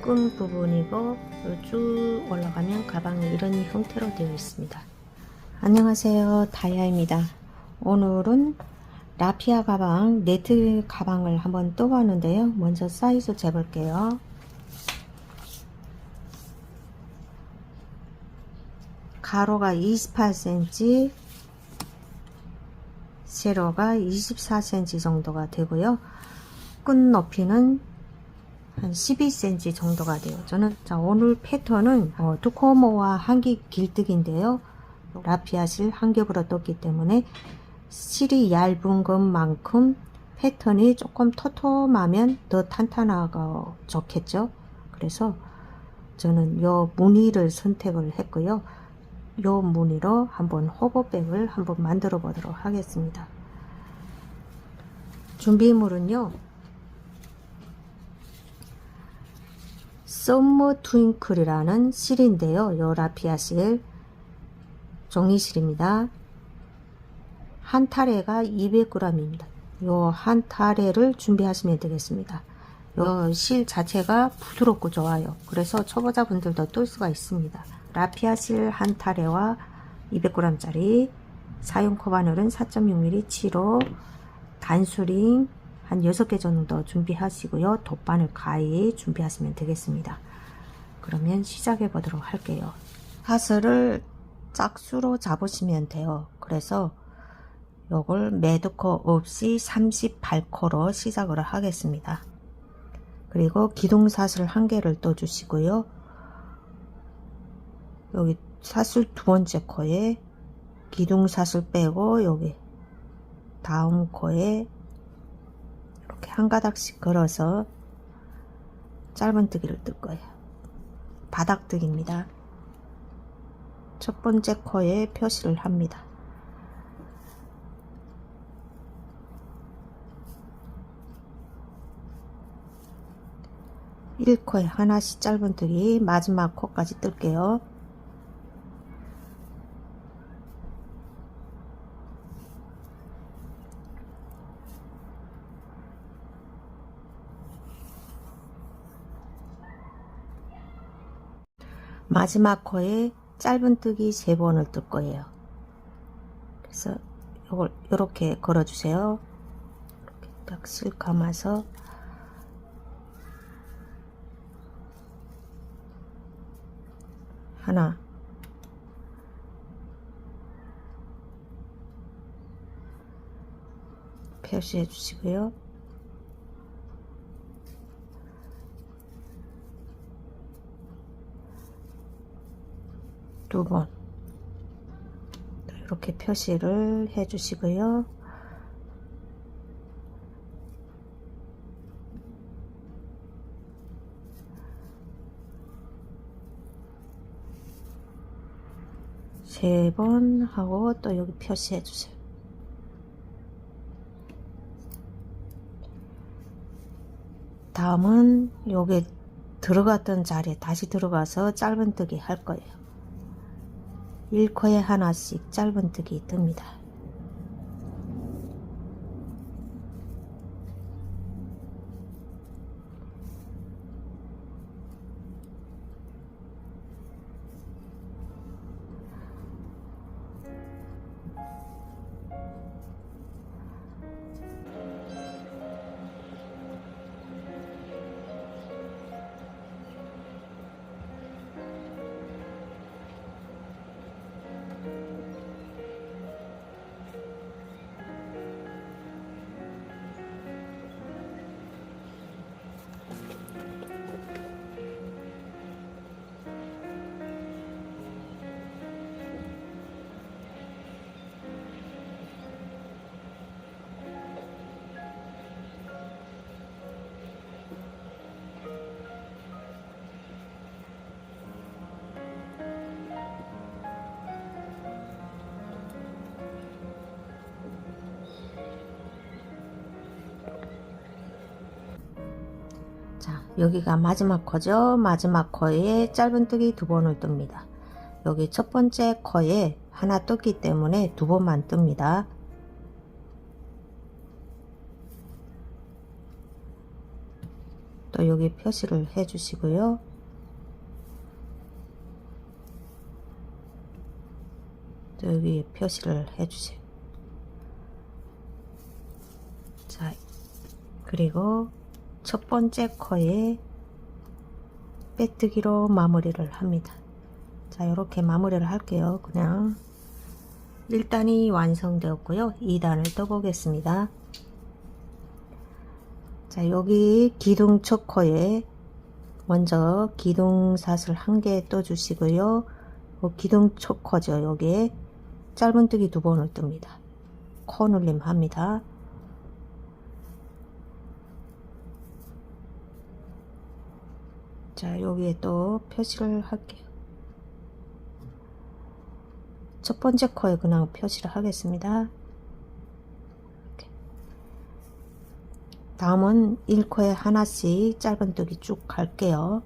끈 부분이고 쭉 올라가면 가방이 이런 형태로 되어 있습니다. 안녕하세요, 다이아입니다. 오늘은 라피아 가방, 네트 가방을 한번 떠봤는데요. 먼저 사이즈 재볼게요. 가로가 28cm, 세로가 24cm 정도가 되고요. 끈 높이는 한 12cm 정도가 돼요. 저는 오늘 패턴은 두코모와 한기 길뜨기인데요. 라피아 실 한 겹으로 떴기 때문에 실이 얇은 것만큼 패턴이 조금 토톰하면 더 탄탄하고 좋겠죠. 그래서 저는 요 무늬를 선택을 했고요. 요 무늬로 한번 호보백을 한번 만들어 보도록 하겠습니다. 준비물은요, 썸머 트윙클이라는 실인데요. 요 라피아 실 종이실입니다. 한 타래가 200g입니다. 요 한 타래를 준비하시면 되겠습니다. 요 실 자체가 부드럽고 좋아요. 그래서 초보자분들도 뜰 수가 있습니다. 라피아 실 한 타래와 200g 짜리, 사용 코바늘은 4.6mm 7호, 단수링 한 6개 정도 준비하시고요. 돗바늘 가위 준비하시면 되겠습니다. 그러면 시작해 보도록 할게요. 사슬을 짝수로 잡으시면 돼요. 그래서 요걸 매듭코 없이 38코로 시작을 하겠습니다. 그리고 기둥사슬 한 개를 떠 주시고요. 여기 사슬 두 번째 코에 기둥사슬 빼고 여기 다음 코에 이렇게 한 가닥씩 걸어서 짧은뜨기를 뜰 거예요. 바닥뜨기입니다. 첫 번째 코에 표시를 합니다. 일 코에 하나씩 짧은뜨기, 마지막 코까지 뜰게요. 마지막 코에 짧은뜨기 3번을 뜰 거예요. 그래서 요걸 이렇게 걸어 주세요. 이렇게 딱 실 감아서 하나, 표시해 주시고요. 두 번 이렇게 표시를 해 주시고요. 세 번 하고 또 여기 표시해 주세요. 다음은 여기 들어갔던 자리에 다시 들어가서 짧은뜨기 할 거예요. 1코에 하나씩 짧은뜨기 뜹니다. 자, 여기가 마지막 코죠. 마지막 코에 짧은뜨기 2번을 뜹니다. 여기 첫 번째 코에 하나 떴기 때문에 2번만 뜹니다. 또 여기 표시를 해 주시고요. 또 여기 표시를 해 주세요. 자, 그리고 첫 번째 코에 빼뜨기로 마무리를 합니다. 자, 이렇게 마무리를 할게요. 그냥 1단이 완성되었고요. 2단을 떠보겠습니다. 자, 여기 기둥 첫 코에 먼저 기둥사슬 1개 떠주시고요. 기둥 첫 코죠. 여기에 짧은뜨기 2번을 뜹니다. 코 눌림 합니다. 자, 여기에 또 표시를 할게요. 첫 번째 코에 그냥 표시를 하겠습니다. 이렇게. 다음은 1코에 하나씩 짧은뜨기 쭉 갈게요.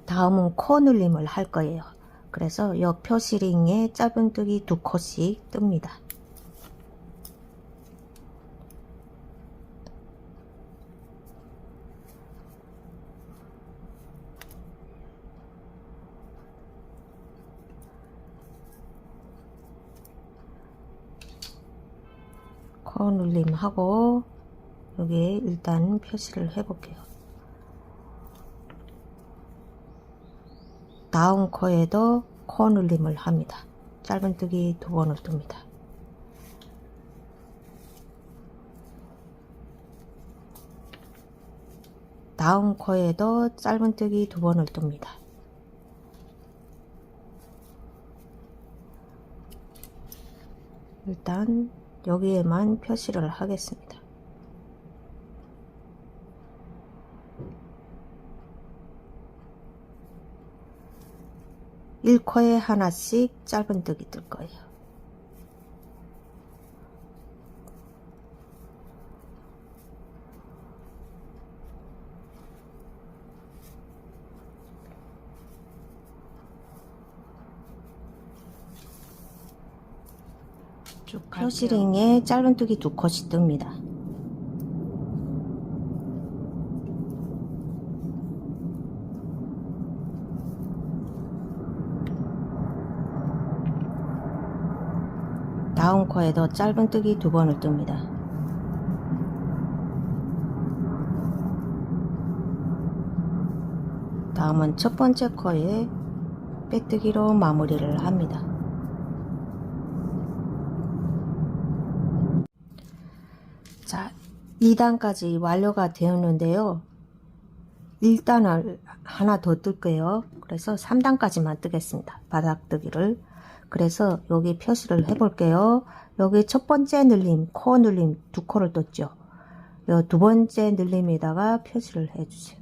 다음은 코 눌림을 할 거예요. 그래서 옆 표시링에 짧은뜨기 2코씩 뜹니다. 코 눌림하고 여기에 일단 표시를 해 볼게요. 다음 코에도 코 눌림을 합니다. 짧은뜨기 2번을 둡니다. 다음 코에도 짧은뜨기 2번을 둡니다. 일단 여기에만 표시를 하겠습니다. 일 코에 하나씩 짧은뜨기 뜰 거예요. 쭉 표시링에 짧은뜨기 2코씩 뜹니다. 다음 코에도 짧은뜨기 2번을 뜹니다. 다음은 첫 번째 코에 빼뜨기로 마무리를 합니다. 자, 2단까지 완료가 되었는데요. 1단을 하나 더 뜰게요. 그래서 3단까지만 뜨겠습니다. 바닥뜨기를. 그래서 여기 표시를 해 볼게요. 여기 첫 번째 눌림, 코 눌림 2코를 떴죠. 요 두 번째 눌림에다가 표시를 해 주세요.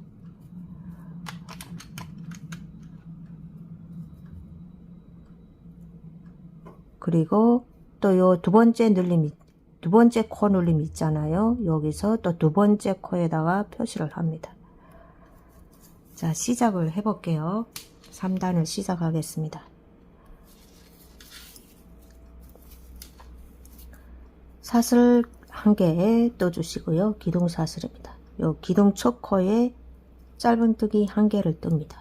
그리고 또 요 두 번째 눌림, 두 번째 코 눌림 있잖아요. 여기서 또 두 번째 코에다가 표시를 합니다. 자, 시작을 해 볼게요. 3단을 시작하겠습니다. 사슬 1개 떠주시고요. 기둥 사슬입니다. 요 기둥 첫 코에 짧은뜨기 1개를 뜹니다.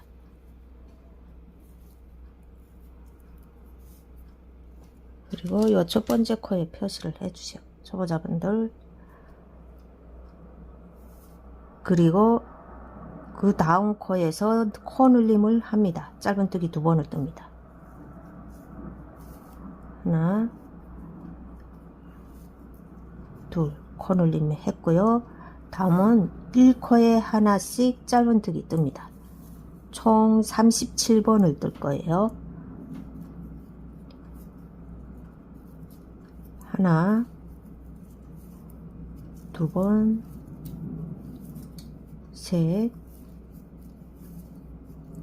그리고 요 첫 번째 코에 표시를 해 주세요. 초보자분들. 그리고 그 다음 코에서 코 눌림을 합니다. 짧은뜨기 2번을 뜹니다. 하나, 둘, 코 눌림 했고요. 다음은 1코에 하나씩 짧은뜨기 뜹니다. 총 37번을 뜰 거예요. 하나, 2번, 셋,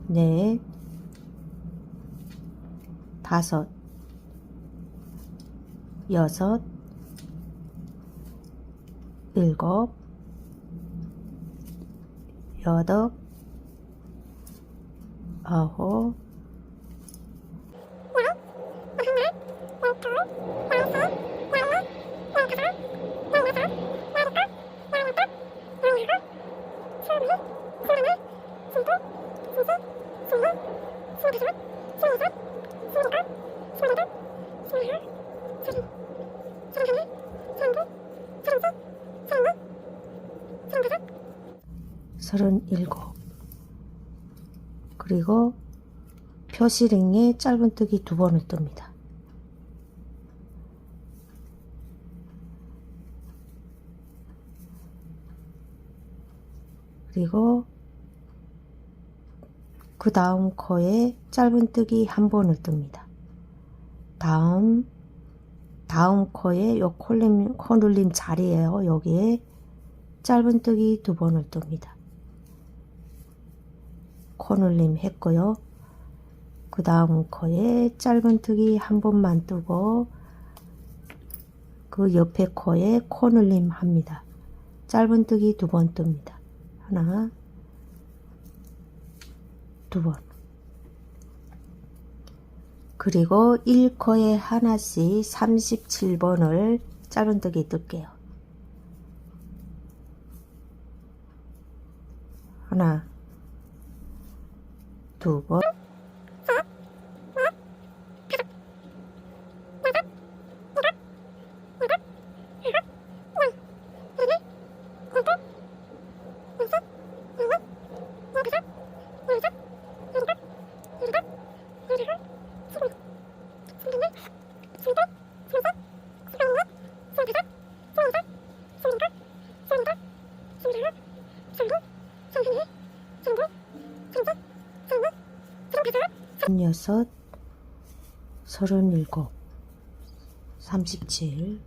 넷, 5, 6, 7, 8, 9, 37. 그리고 표시링에 짧은뜨기 2번을 뜹니다. 그리고 그 다음 코에 짧은뜨기 1번을 뜹니다. 다음 코에 요 코 눌림 자리에요. 여기에 짧은뜨기 2번을 뜹니다. 코 눌림 했고요. 그 다음 코에 짧은뜨기 1번만 뜨고 그 옆에 코에 코 눌림 합니다. 짧은뜨기 2번 뜹니다. 하나, 2번. 그리고 1코에 하나씩 37번을 짧은뜨기 뜰게요. 하나, 2번, 여섯, 37, 37.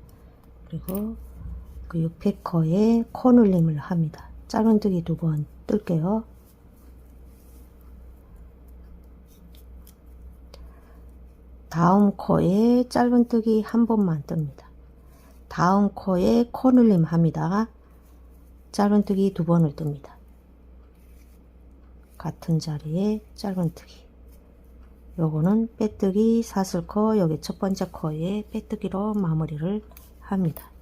그리고 그 옆에 코에 코 눌림을 합니다. 짧은뜨기 2번 뜰게요. 다음 코에 짧은뜨기 1번만 뜹니다. 다음 코에 코 눌림 합니다. 짧은뜨기 2번을 뜹니다. 같은 자리에 짧은뜨기. 요거는 빼뜨기 사슬코, 여기 첫 번째 코에 빼뜨기로 마무리를 합니다.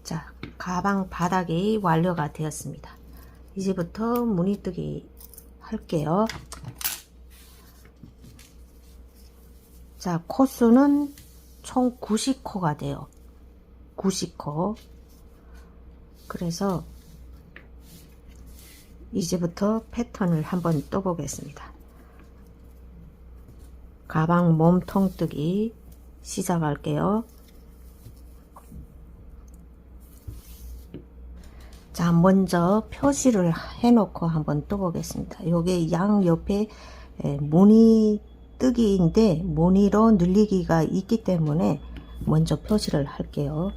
자, 가방 바닥이 완료가 되었습니다. 이제부터 무늬뜨기 할게요. 자, 코수는 총 90코가 돼요. 90코. 그래서 이제부터 패턴을 한번 떠보겠습니다. 가방 몸통 뜨기 시작할게요. 자, 먼저 표시를 해놓고 한번 떠보겠습니다. 요게 양 옆에 무늬 뜨기인데 무늬로 늘리기가 있기 때문에 먼저 표시를 할게요.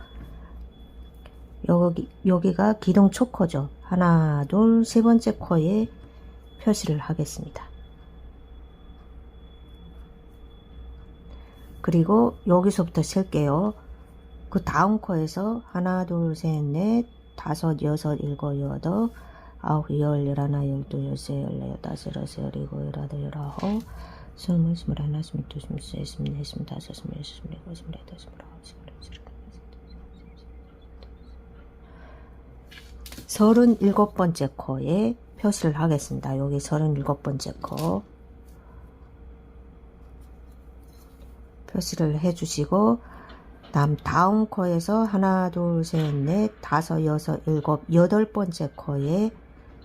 여기가 기둥 초코죠. 하나, 둘, 세 번째 코에 표시를 하겠습니다. 그리고 여기서부터 셀게요. 그 다음 코에서 하나, 둘, 셋, 넷, 5, 6, 7, 8, 9, 10, 11, 12, 13, 14, 15, 16, 17, 18, 19, 20, 21, 21, 22, 23, 24, 25, 26, 27, 28, 29, 37번째 코에 표시를 하겠습니다. 여기 37번째 코 표시를 해주시고 다음 코에서 하나, 둘, 셋, 넷, 다섯, 여섯, 일곱, 여덟 번째 코에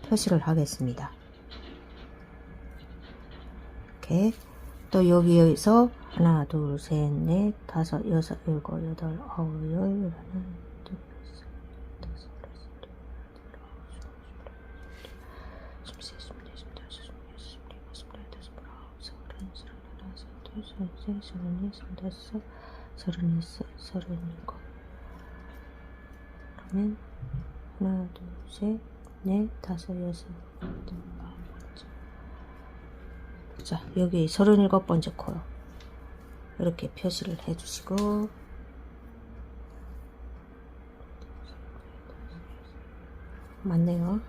표시를 하겠습니다. 이렇게 또 여기에서 하나, 둘, 셋, 넷, 다섯, 여섯, 일곱, 여덟, 아홉, 열, 서른일곱. 그러면 하나, 둘, 셋, 넷, 다섯, 여섯, 일곱, 아홉. 자, 여기 37번째 코요. 이렇게 표시를 해주시고, 맞네요.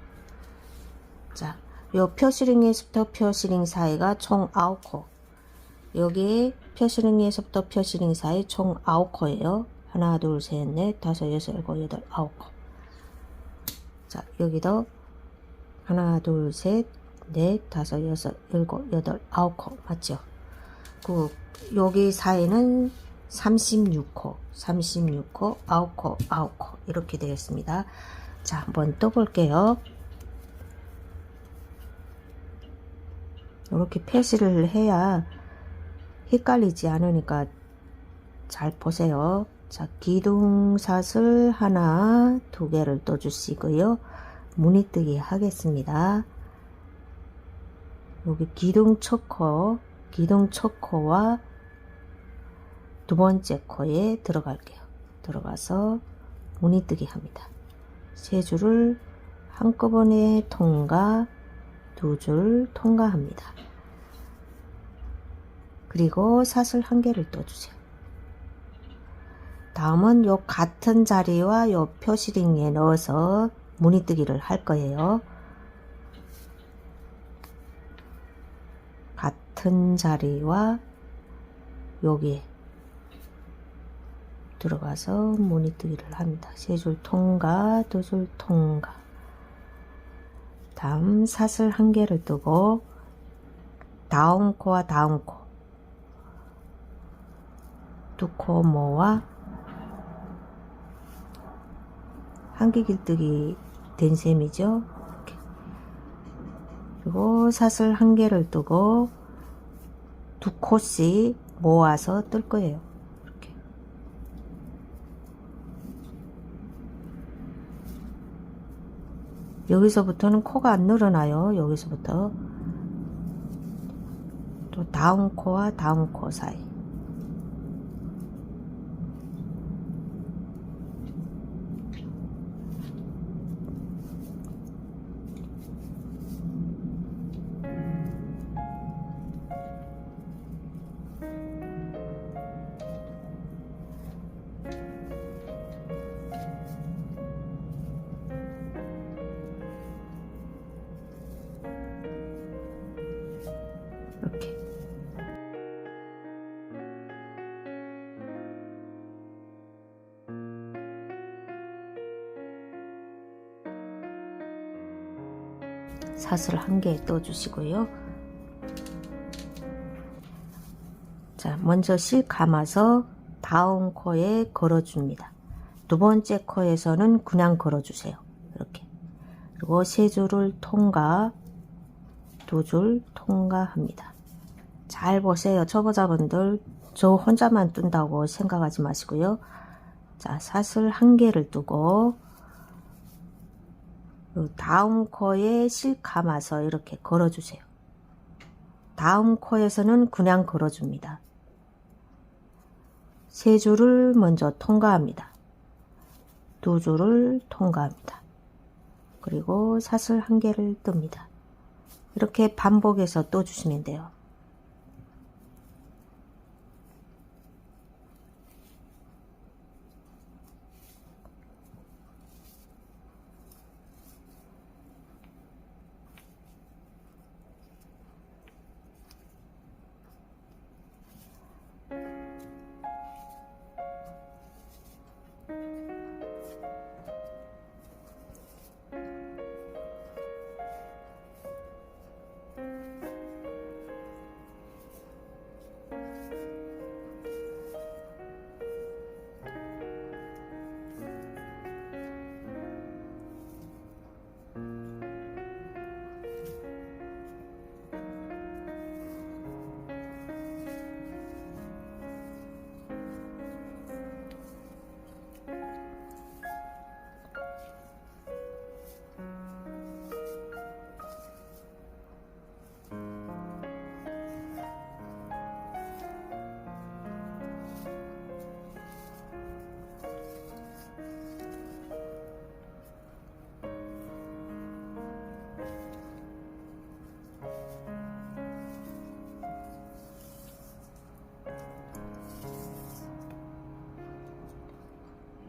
자, 요 표시링에서부터 표시링 사이가 총 9코. 여기 표시링에서부터 표시링 사이 총 9코예요. 하나, 둘, 셋, 넷, 다섯, 여섯, 일곱, 여덟, 9코. 자, 여기도 하나, 둘, 셋, 넷, 다섯, 여섯, 일곱, 여덟, 9코 맞죠? 여기 사이는 36코, 9코, 9코 이렇게 되겠습니다. 자, 한번 떠볼게요. 이렇게 표시를 해야 헷갈리지 않으니까 잘 보세요. 자, 기둥사슬 하나, 두 개를 떠주시고요. 무늬뜨기 하겠습니다. 여기 기둥 첫 코와 두 번째 코에 들어갈게요. 들어가서 무늬뜨기 합니다. 세 줄을 한꺼번에 통과, 두 줄 통과합니다. 그리고 사슬 한 개를 떠주세요. 다음은 요 같은 자리와 요 표시링에 넣어서 무늬뜨기를 할 거예요. 같은 자리와 여기에 들어가서 무늬뜨기를 합니다. 세 줄 통과, 두 줄 통과. 다음 사슬 한 개를 뜨고 다음 코와 다음 코, 두 코 모아 한길 길뜨기 된 셈이죠. 이렇게. 그리고 사슬 한 개를 뜨고 두 코씩 모아서 뜰 거예요. 이렇게. 여기서부터는 코가 안 늘어나요. 여기서부터 또 다음 코와 다음 코 사이. 이렇게. 사슬 한 개 떠주시고요. 자, 먼저 실 감아서 다음 코에 걸어줍니다. 두 번째 코에서는 그냥 걸어주세요. 이렇게. 그리고 세 줄을 통과, 두 줄 통과합니다. 잘 보세요. 초보자분들 저 혼자만 뜬다고 생각하지 마시고요. 자, 사슬 한 개를 뜨고 다음 코에 실 감아서 이렇게 걸어주세요. 다음 코에서는 그냥 걸어줍니다. 세 줄을 먼저 통과합니다. 두 줄을 통과합니다. 그리고 사슬 한 개를 뜹니다. 이렇게 반복해서 떠주시면 돼요.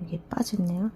이게 빠졌네요.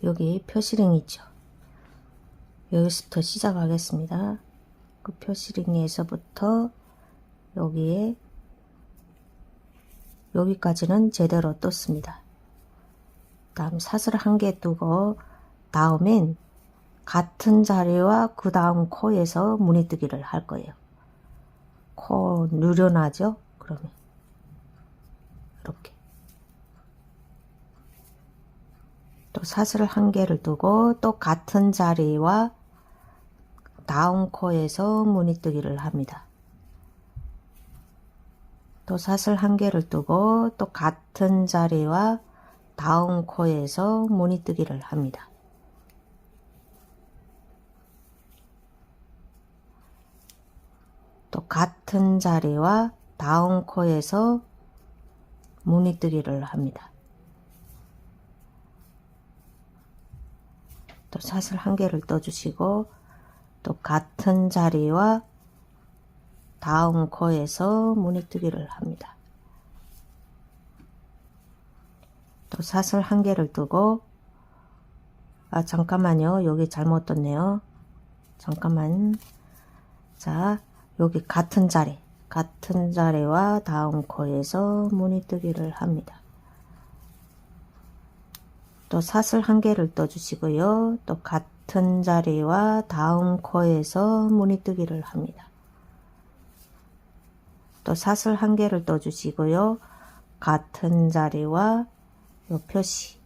여기 표시링 있죠. 여기서부터 시작하겠습니다. 그 표시링에서부터 여기에 여기까지는 제대로 떴습니다. 다음 사슬 한 개 두고 다음엔 같은 자리와 그 다음 코에서 무늬뜨기를 할 거예요. 코 누려나죠? 그러면 이렇게 또 사슬 한 개를 두고 또 같은 자리와 다음 코에서 무늬뜨기를 합니다. 또 사슬 한 개를 두고 또 같은 자리와 다음 코에서 무늬뜨기를 합니다. 또 같은 자리와 다음 코에서 무늬뜨기를 합니다. 또 사슬 한 개를 떠주시고 또 같은 자리와 다음 코에서 무늬뜨기를 합니다. 또 사슬 한 개를 뜨고 잠깐만요. 여기 잘못 떴네요. 잠깐만. 자, 여기 같은 자리와 다음 코에서 무늬뜨기를 합니다. 또 사슬 한 개를 떠주시고요. 또 같은 자리와 다음 코에서 무늬뜨기를 합니다. 또 사슬 한 개를 떠주시고요. 같은 자리와 요 표시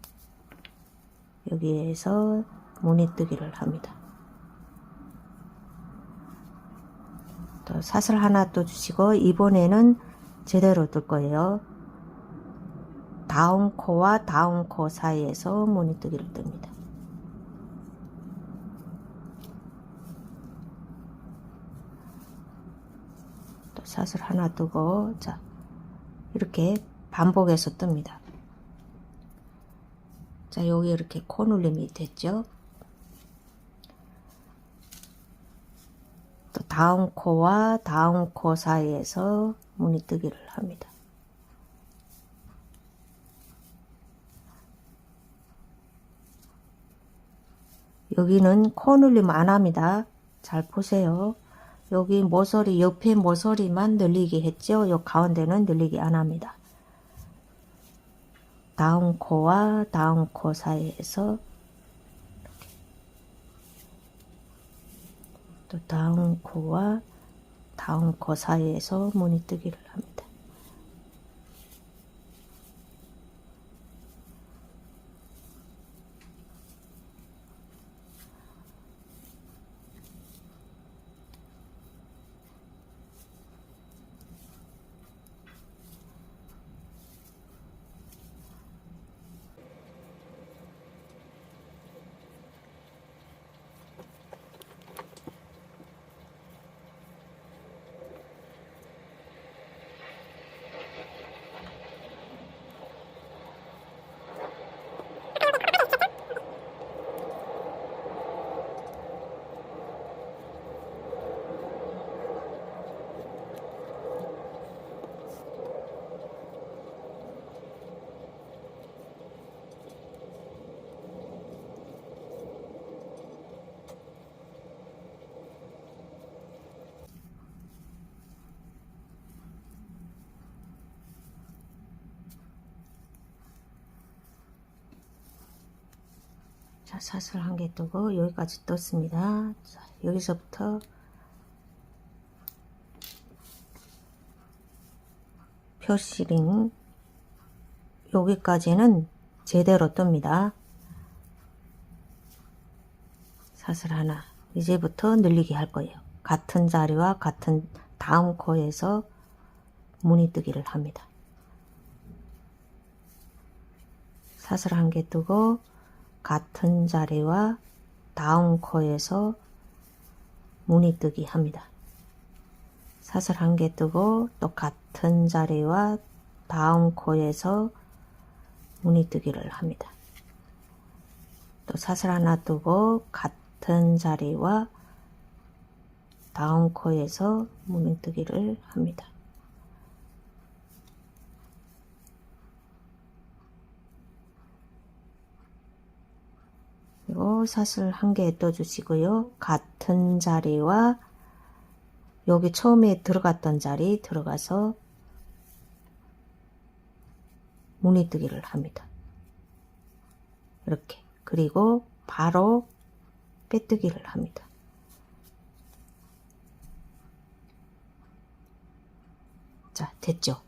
여기에서 무늬뜨기를 합니다. 또 사슬 하나 떠주시고 이번에는 제대로 뜰 거예요. 다음 코와 다음 코 사이에서 무늬뜨기를 뜹니다. 또 사슬 하나 뜨고 자 이렇게 반복해서 뜹니다. 자 여기 이렇게 코 눌림이 됐죠. 또 다음 코와 다음 코 사이에서 무늬뜨기를 합니다. 여기는 코 눌림 안 합니다. 잘 보세요. 여기 모서리 옆에 모서리만 늘리게 했죠. 요 가운데는 늘리기 안 합니다. 다음 코와 다음 코 사이에서 이렇게. 또 다음 코와 다음 코 사이에서 무늬뜨기를 합니다. 자, 사슬 한 개 뜨고 여기까지 떴습니다. 자, 여기서부터 표시링 여기까지는 제대로 뜹니다. 사슬 하나 이제부터 늘리기 할 거예요. 같은 자리와 같은 다음 코에서 무늬뜨기를 합니다. 사슬 한 개 뜨고 같은 자리와 다음 코에서 무늬뜨기 합니다. 사슬 한 개 뜨고 또 같은 자리와 다음 코에서 무늬뜨기를 합니다. 또 사슬 하나 뜨고 같은 자리와 다음 코에서 무늬뜨기를 합니다. 그리고 사슬 한 개 떠주시고요. 같은 자리와 여기 처음에 들어갔던 자리 들어가서 무늬뜨기를 합니다. 이렇게. 그리고 바로 빼뜨기를 합니다. 자, 됐죠?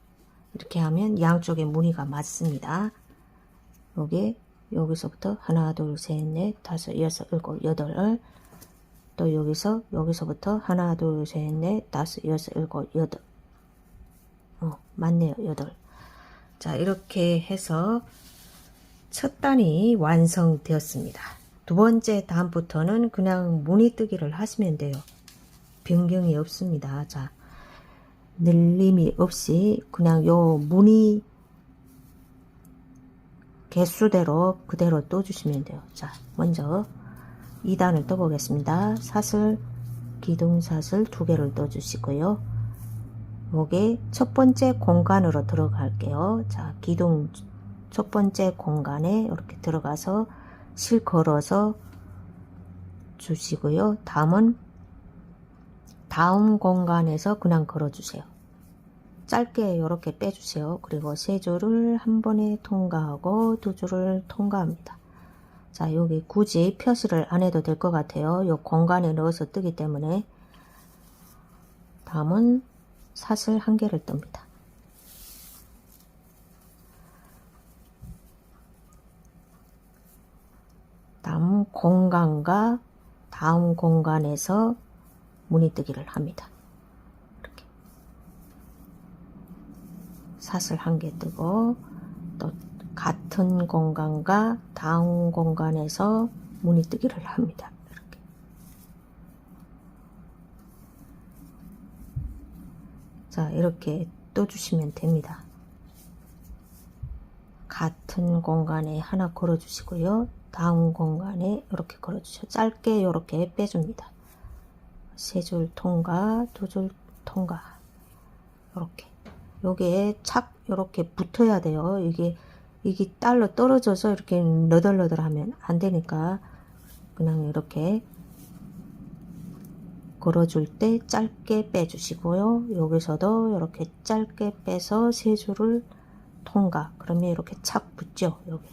이렇게 하면 양쪽에 무늬가 맞습니다. 여기서부터 하나, 둘, 셋, 넷, 다섯, 여섯, 일곱, 여덟. 또 여기서부터 하나, 둘, 셋, 넷, 다섯, 여섯, 일곱, 여덟. 맞네요. 여덟. 자, 이렇게 해서 첫 단이 완성되었습니다. 두 번째 단부터는 그냥 무늬뜨기를 하시면 돼요. 변경이 없습니다. 자, 늘림이 없이 그냥 요 무늬 개수대로 그대로 떠주시면 돼요. 자, 먼저 2단을 떠보겠습니다. 사슬, 기둥사슬 2개를 떠주시고요. 요게 첫 번째 공간으로 들어갈게요. 자, 기둥 첫 번째 공간에 이렇게 들어가서 실 걸어서 주시고요. 다음은 다음 공간에서 그냥 걸어주세요. 짧게 이렇게 빼주세요. 그리고 3줄을 한 번에 통과하고 2줄을 통과합니다. 자, 여기 굳이 표시를 안 해도 될 것 같아요. 요 공간에 넣어서 뜨기 때문에. 다음은 사슬 한 개를 뜹니다. 다음 공간과 다음 공간에서 무늬뜨기를 합니다. 이렇게 사슬 한 개 뜨고 또 같은 공간과 다음 공간에서 무늬뜨기를 합니다. 이렇게. 자, 이렇게 떠주시면 됩니다. 같은 공간에 하나 걸어 주시고요. 다음 공간에 이렇게 걸어 주셔. 짧게 이렇게 빼줍니다. 3줄 통과, 2줄 통과. 이렇게. 요게 착 이렇게 붙어야 돼요. 이게 딸로 떨어져서 이렇게 너덜너덜하면 안 되니까 그냥 이렇게 걸어줄 때 짧게 빼주시고요. 여기서도 이렇게 짧게 빼서 3줄을 통과. 그러면 이렇게 착 붙죠. 여기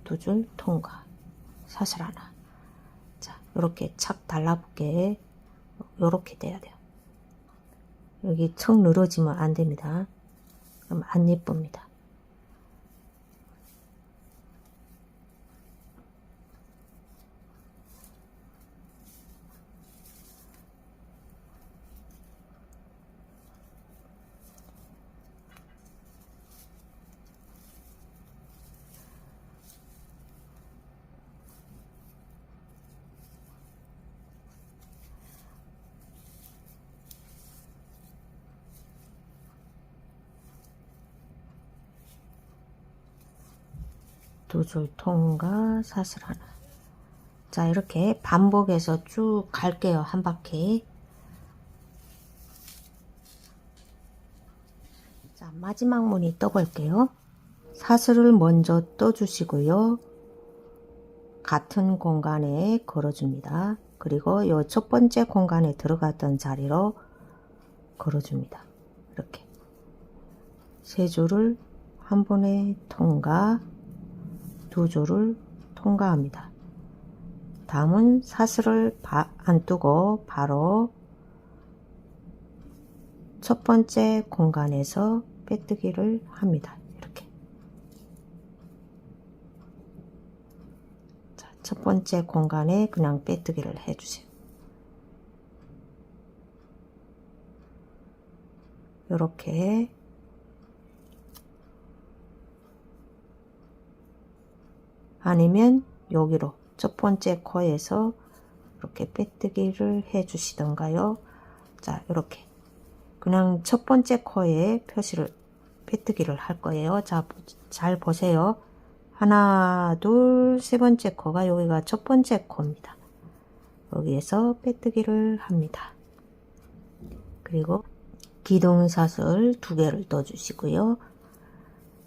2줄 통과. 사슬 하나. 자, 이렇게 착 달라붙게 이렇게 돼야 돼요. 여기 척 늘어지면 안 됩니다. 그럼 안 예쁩니다. 두 줄 통과, 사슬 하나. 자, 이렇게 반복해서 쭉 갈게요. 한 바퀴. 자, 마지막 무늬 떠볼게요. 사슬을 먼저 떠주시고요. 같은 공간에 걸어줍니다. 그리고 요 첫 번째 공간에 들어갔던 자리로 걸어줍니다. 이렇게 3줄을 한 번에 통과, 2줄을 통과합니다. 다음은 사슬을 안 뜨고 바로 첫 번째 공간에서 빼뜨기를 합니다. 이렇게. 자, 첫 번째 공간에 그냥 빼뜨기를 해주세요. 요렇게 아니면 여기로 첫 번째 코에서 이렇게 빼뜨기를 해 주시던가요. 자, 이렇게 그냥 첫 번째 코에 표시를 빼뜨기를 할 거예요. 자, 잘 보세요. 하나, 둘, 세 번째 코가 여기가 첫 번째 코입니다. 여기에서 빼뜨기를 합니다. 그리고 기둥사슬 2개를 떠 주시고요.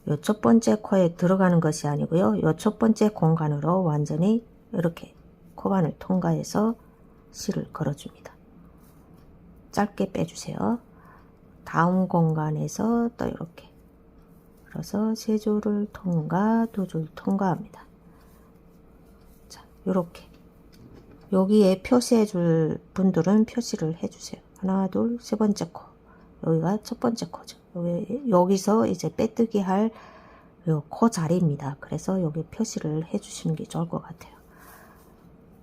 요 첫 번째 코에 들어가는 것이 아니고요. 요 첫 번째 공간으로 완전히 이렇게 코반을 통과해서 실을 걸어줍니다. 짧게 빼주세요. 다음 공간에서 또 이렇게 그래서 3줄을 통과, 2줄 통과합니다. 자, 요렇게 여기에 표시해 줄 분들은 표시를 해주세요. 하나, 둘, 세 번째 코. 여기가 첫 번째 코죠. 여기서 이제 빼뜨기 할 요 코 자리입니다. 그래서 여기 표시를 해주시는 게 좋을 것 같아요.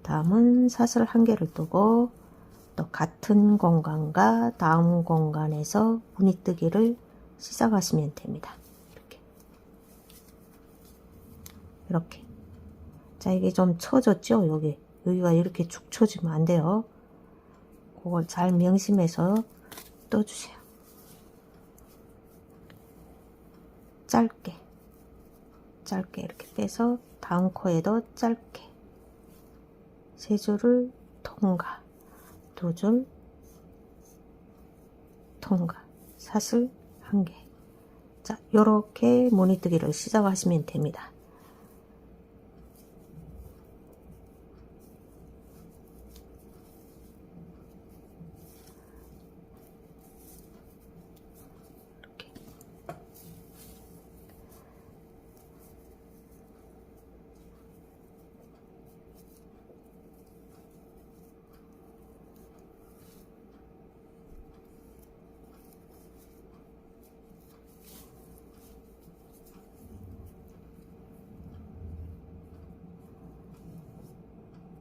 다음은 사슬 1개를 뜨고 또 같은 공간과 다음 공간에서 무늬뜨기를 시작하시면 됩니다. 이렇게. 자, 이게 좀 처졌죠? 여기가 이렇게 축 처지면 안 돼요. 그걸 잘 명심해서 떠주세요. 짧게 이렇게 빼서 다음 코에도 짧게 3줄을 통과, 2줄 통과, 사슬 1개. 자, 요렇게 무늬뜨기를 시작하시면 됩니다.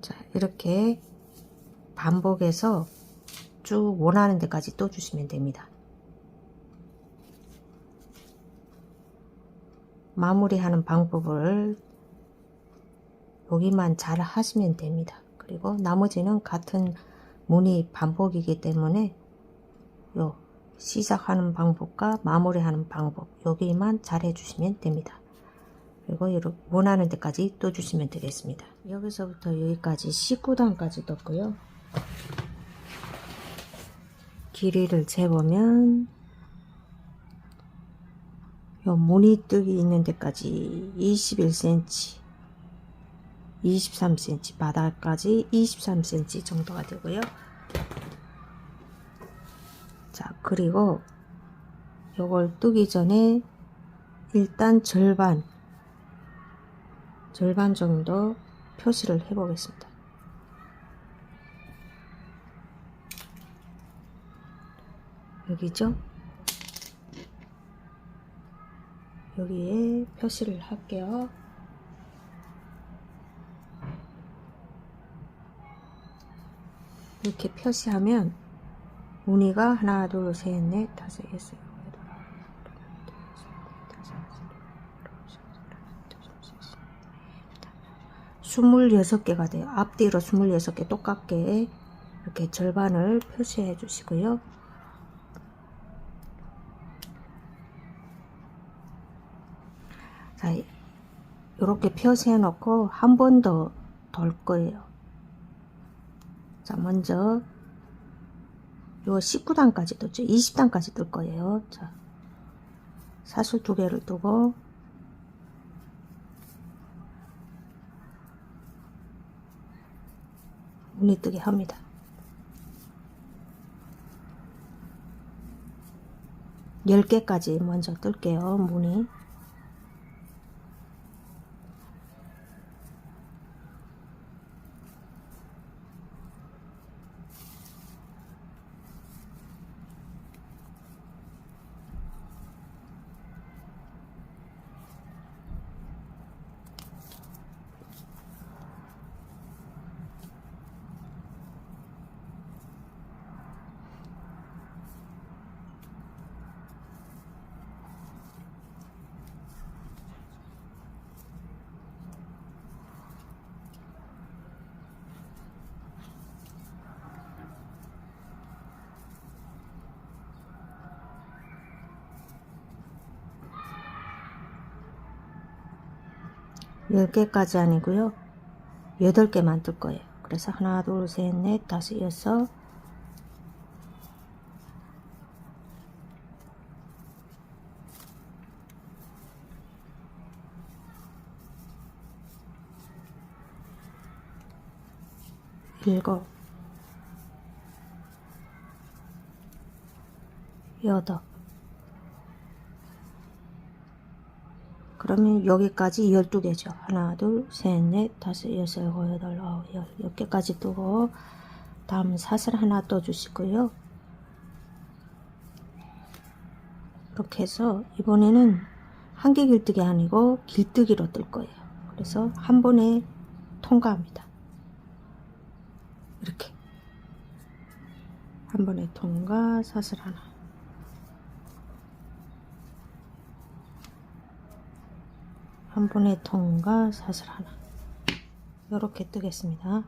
자, 이렇게 반복해서 쭉 원하는 데까지 떠주시면 됩니다. 마무리하는 방법을 여기만 잘 하시면 됩니다. 그리고 나머지는 같은 무늬 반복이기 때문에 요 시작하는 방법과 마무리하는 방법 여기만 잘 해주시면 됩니다. 그리고 이렇게 원하는 데까지 떠주시면 되겠습니다. 여기서부터 여기까지 19단까지 떴고요. 길이를 재보면 요 무늬뜨기 있는 데까지 21cm, 23cm, 바닥까지 23cm 정도가 되고요. 자, 그리고 요걸 뜨기 전에 일단 절반 정도 표시를 해 보겠습니다. 여기죠? 여기에 표시를 할게요. 이렇게 표시하면 무늬가 하나, 둘, 셋, 넷, 다섯, 여섯, 26개가 돼요. 앞뒤로 26개 똑같게 이렇게 절반을 표시해 주시고요. 자, 이렇게 표시해 놓고 한 번 더 돌 거예요. 자, 먼저 요 19단까지 떴죠. 20단까지 뜰 거예요. 자, 사슬 2개를 뜨고 무늬뜨기 합니다. 열 개까지 먼저 뜰게요. 무늬. 10개까지 아니고요. 8개만 뜰 거예요. 그래서 하나, 둘, 셋, 넷, 다섯, 여섯, 일곱, 여덟. 그러면 여기까지 12개죠. 하나, 둘, 셋, 넷, 다섯, 여섯, 일곱, 여덟, 아홉, 열. 10개까지 뜨고 다음 사슬 하나 떠주시고요. 이렇게 해서 이번에는 한개 길뜨기 아니고 길뜨기로 뜰 거예요. 그래서 한 번에 통과합니다. 이렇게 한 번에 통과, 사슬 하나, 한 번에 통과, 사슬 하나, 이렇게 뜨겠습니다.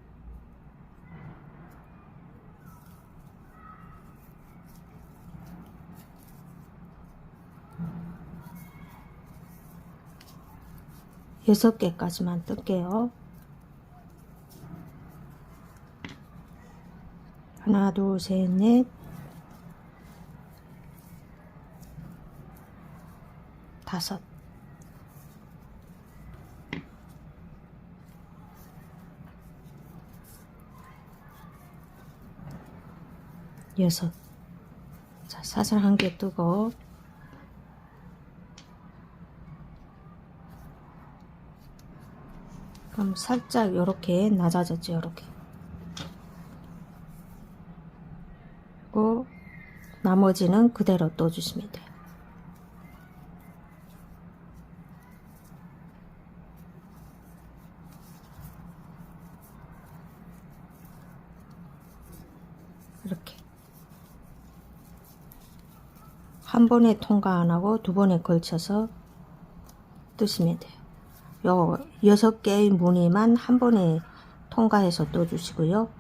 여섯 개까지만 뜰게요. 하나, 둘, 셋, 넷, 다섯, 여섯. 자, 사슬 한 개 뜨고 그럼 살짝 요렇게 낮아졌죠. 요렇게. 그리고 나머지는 그대로 떠주시면 돼요. 이렇게 한 번에 통과 안 하고 두 번에 걸쳐서 뜨시면 돼요. 요 6개의 무늬만 한 번에 통과해서 떠주시고요.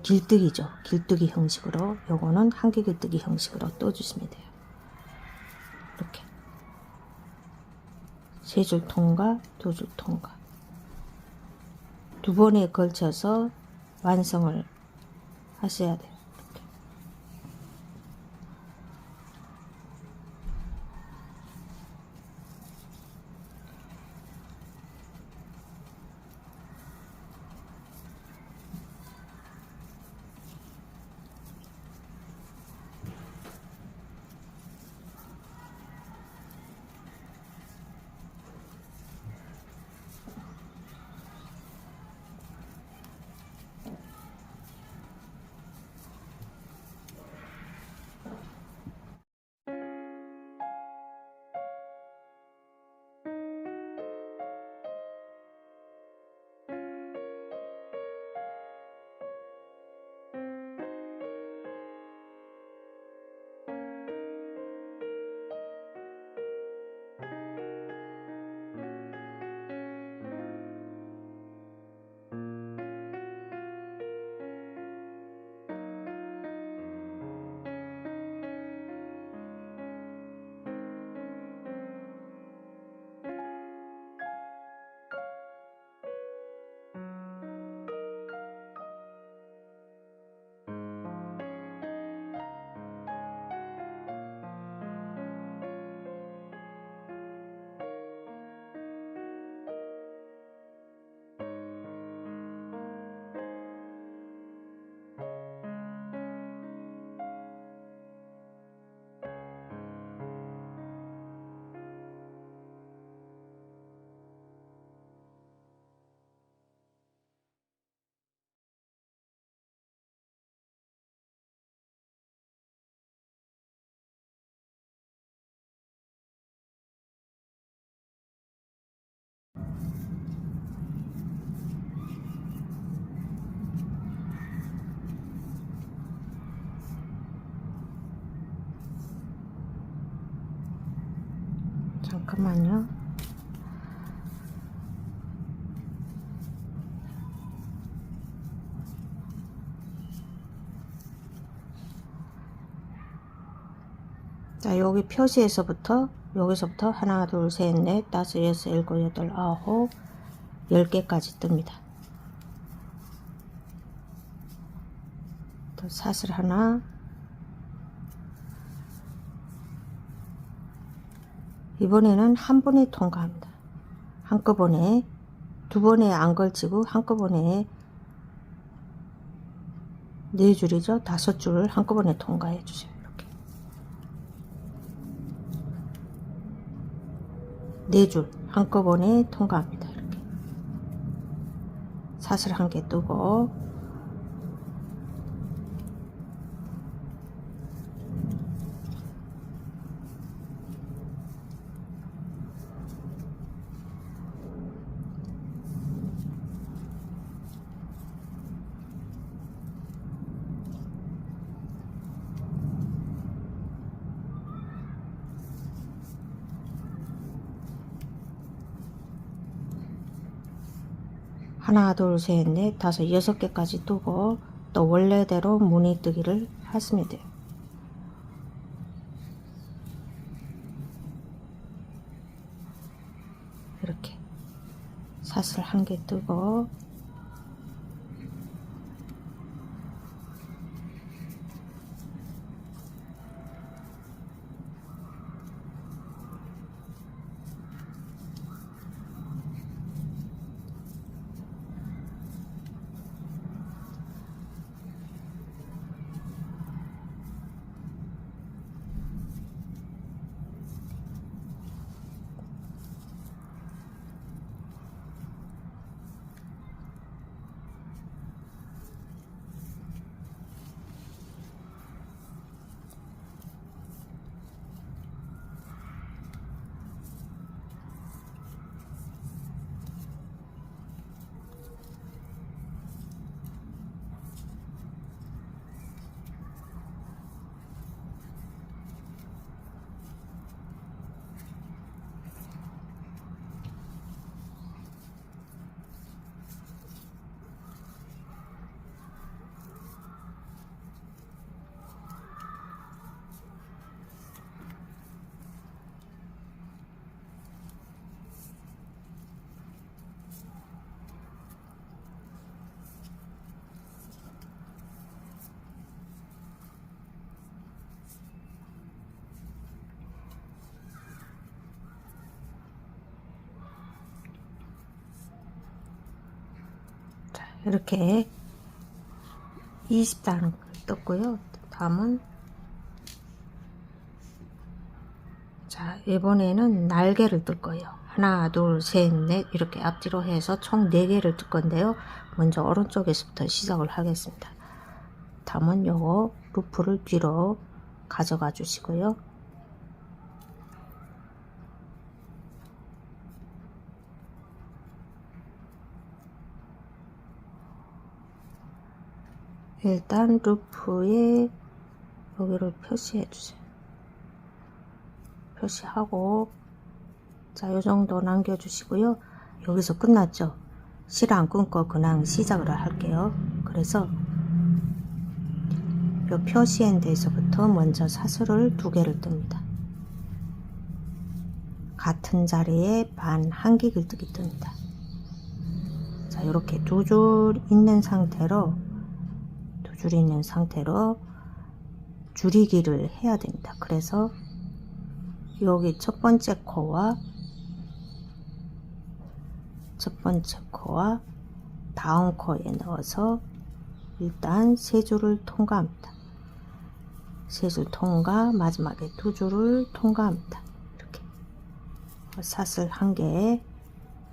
길뜨기죠. 길뜨기 형식으로 요거는 한개 길뜨기 형식으로 떠주시면 돼요. 이렇게 세 줄 통과, 두 줄 통과, 두 번에 걸쳐서 완성을 하셔야 돼요. 이렇게. 잠깐만요. 자, 여기 표시에서부터 여기서부터 하나, 둘, 셋, 넷, 다섯, 여섯, 일곱, 여덟, 아홉, 10개까지 뜹니다. 또 사슬 하나, 이번에는 한 번에 통과합니다. 한꺼번에 두 번에 안 걸치고 한꺼번에 4줄이죠. 5줄을 한꺼번에 통과해 주세요. 이렇게 4줄 한꺼번에 통과합니다. 이렇게 사슬 한 개 뜨고, 하나, 둘, 셋, 넷, 다섯, 6개까지 뜨고, 또 원래대로 무늬 뜨기를 하시면 돼요. 이렇게 사슬 한 개 뜨고, 이렇게 20단을 떴고요. 다음은, 자, 이번에는 날개를 뜰 거예요. 하나, 둘, 셋, 넷 이렇게 앞뒤로 해서 총 4개를 뜰 건데요. 먼저 오른쪽에서부터 시작을 하겠습니다. 다음은 요거 루프를 뒤로 가져가 주시고요. 일단 루프에 여기를 표시해 주세요. 표시하고, 자, 요 정도 남겨 주시고요. 여기서 끝났죠. 실 안 끊고 그냥 시작을 할게요. 그래서 요 표시한 데서부터 먼저 사슬을 2개를 뜹니다. 같은 자리에 반 한길을 뜨기 뜹니다. 자, 이렇게 2줄 있는 상태로 줄이기를 해야 됩니다. 그래서 여기 첫 번째 코와 다음 코에 넣어서 일단 3줄을 통과합니다. 3줄 통과, 마지막에 2줄을 통과합니다. 이렇게 사슬 1개,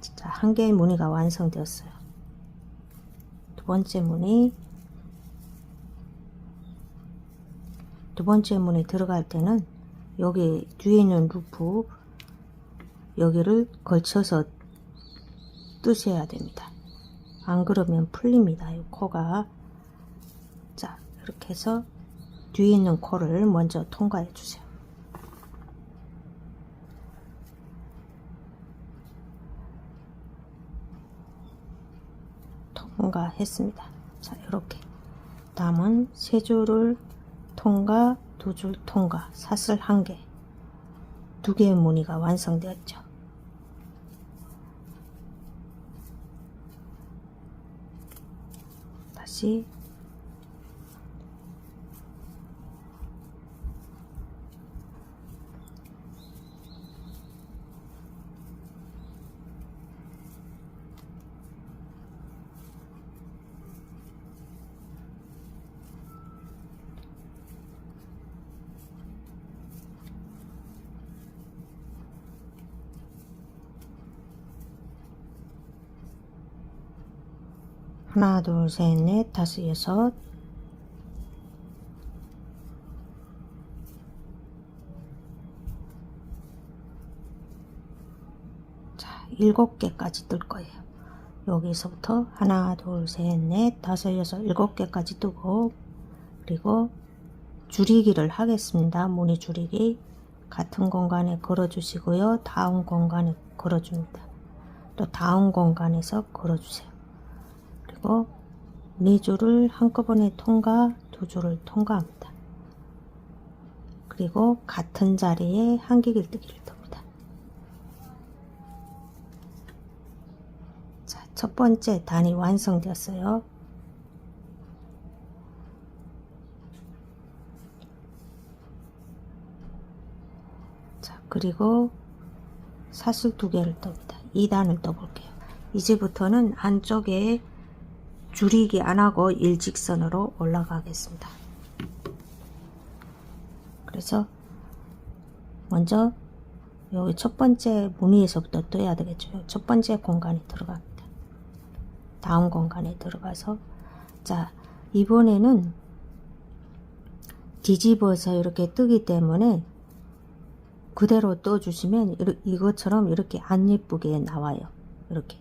자, 1개의 무늬가 완성되었어요. 두 번째 무늬 들어갈 때는 여기 뒤에 있는 루프 여기를 걸쳐서 뜨셔야 됩니다. 안 그러면 풀립니다. 이 코가. 자, 이렇게 해서 뒤에 있는 코를 먼저 통과해 주세요. 통과했습니다. 자, 이렇게 다음은 3줄을 통과, 2줄 통과, 사슬 1개, 2개의 무늬가 완성되었죠. 다시 하나, 둘, 셋, 넷, 다섯, 여섯. 자, 7개까지 뜰 거예요. 여기서부터 하나, 둘, 셋, 넷, 다섯, 여섯, 7개까지 뜨고, 그리고 줄이기를 하겠습니다. 무늬 줄이기. 같은 공간에 걸어주시고요. 다음 공간에 걸어줍니다. 또 다음 공간에서 걸어주세요. 그리고 4줄을 한꺼번에 통과, 2줄을 통과합니다. 그리고 같은 자리에 한길뜨기를 돕니다. 자, 첫 번째 단이 완성되었어요. 자, 그리고 사슬 2개를 떱니다. 2단을 떠볼게요. 이제부터는 안쪽에 줄이기 안하고 일직선으로 올라가겠습니다. 그래서 먼저 여기 첫 번째 무늬에서부터 떠야 되겠죠. 첫 번째 공간에 들어갑니다. 다음 공간에 들어가서, 자, 이번에는 뒤집어서 이렇게 뜨기 때문에 그대로 떠주시면 이것처럼 이렇게 안 예쁘게 나와요. 이렇게.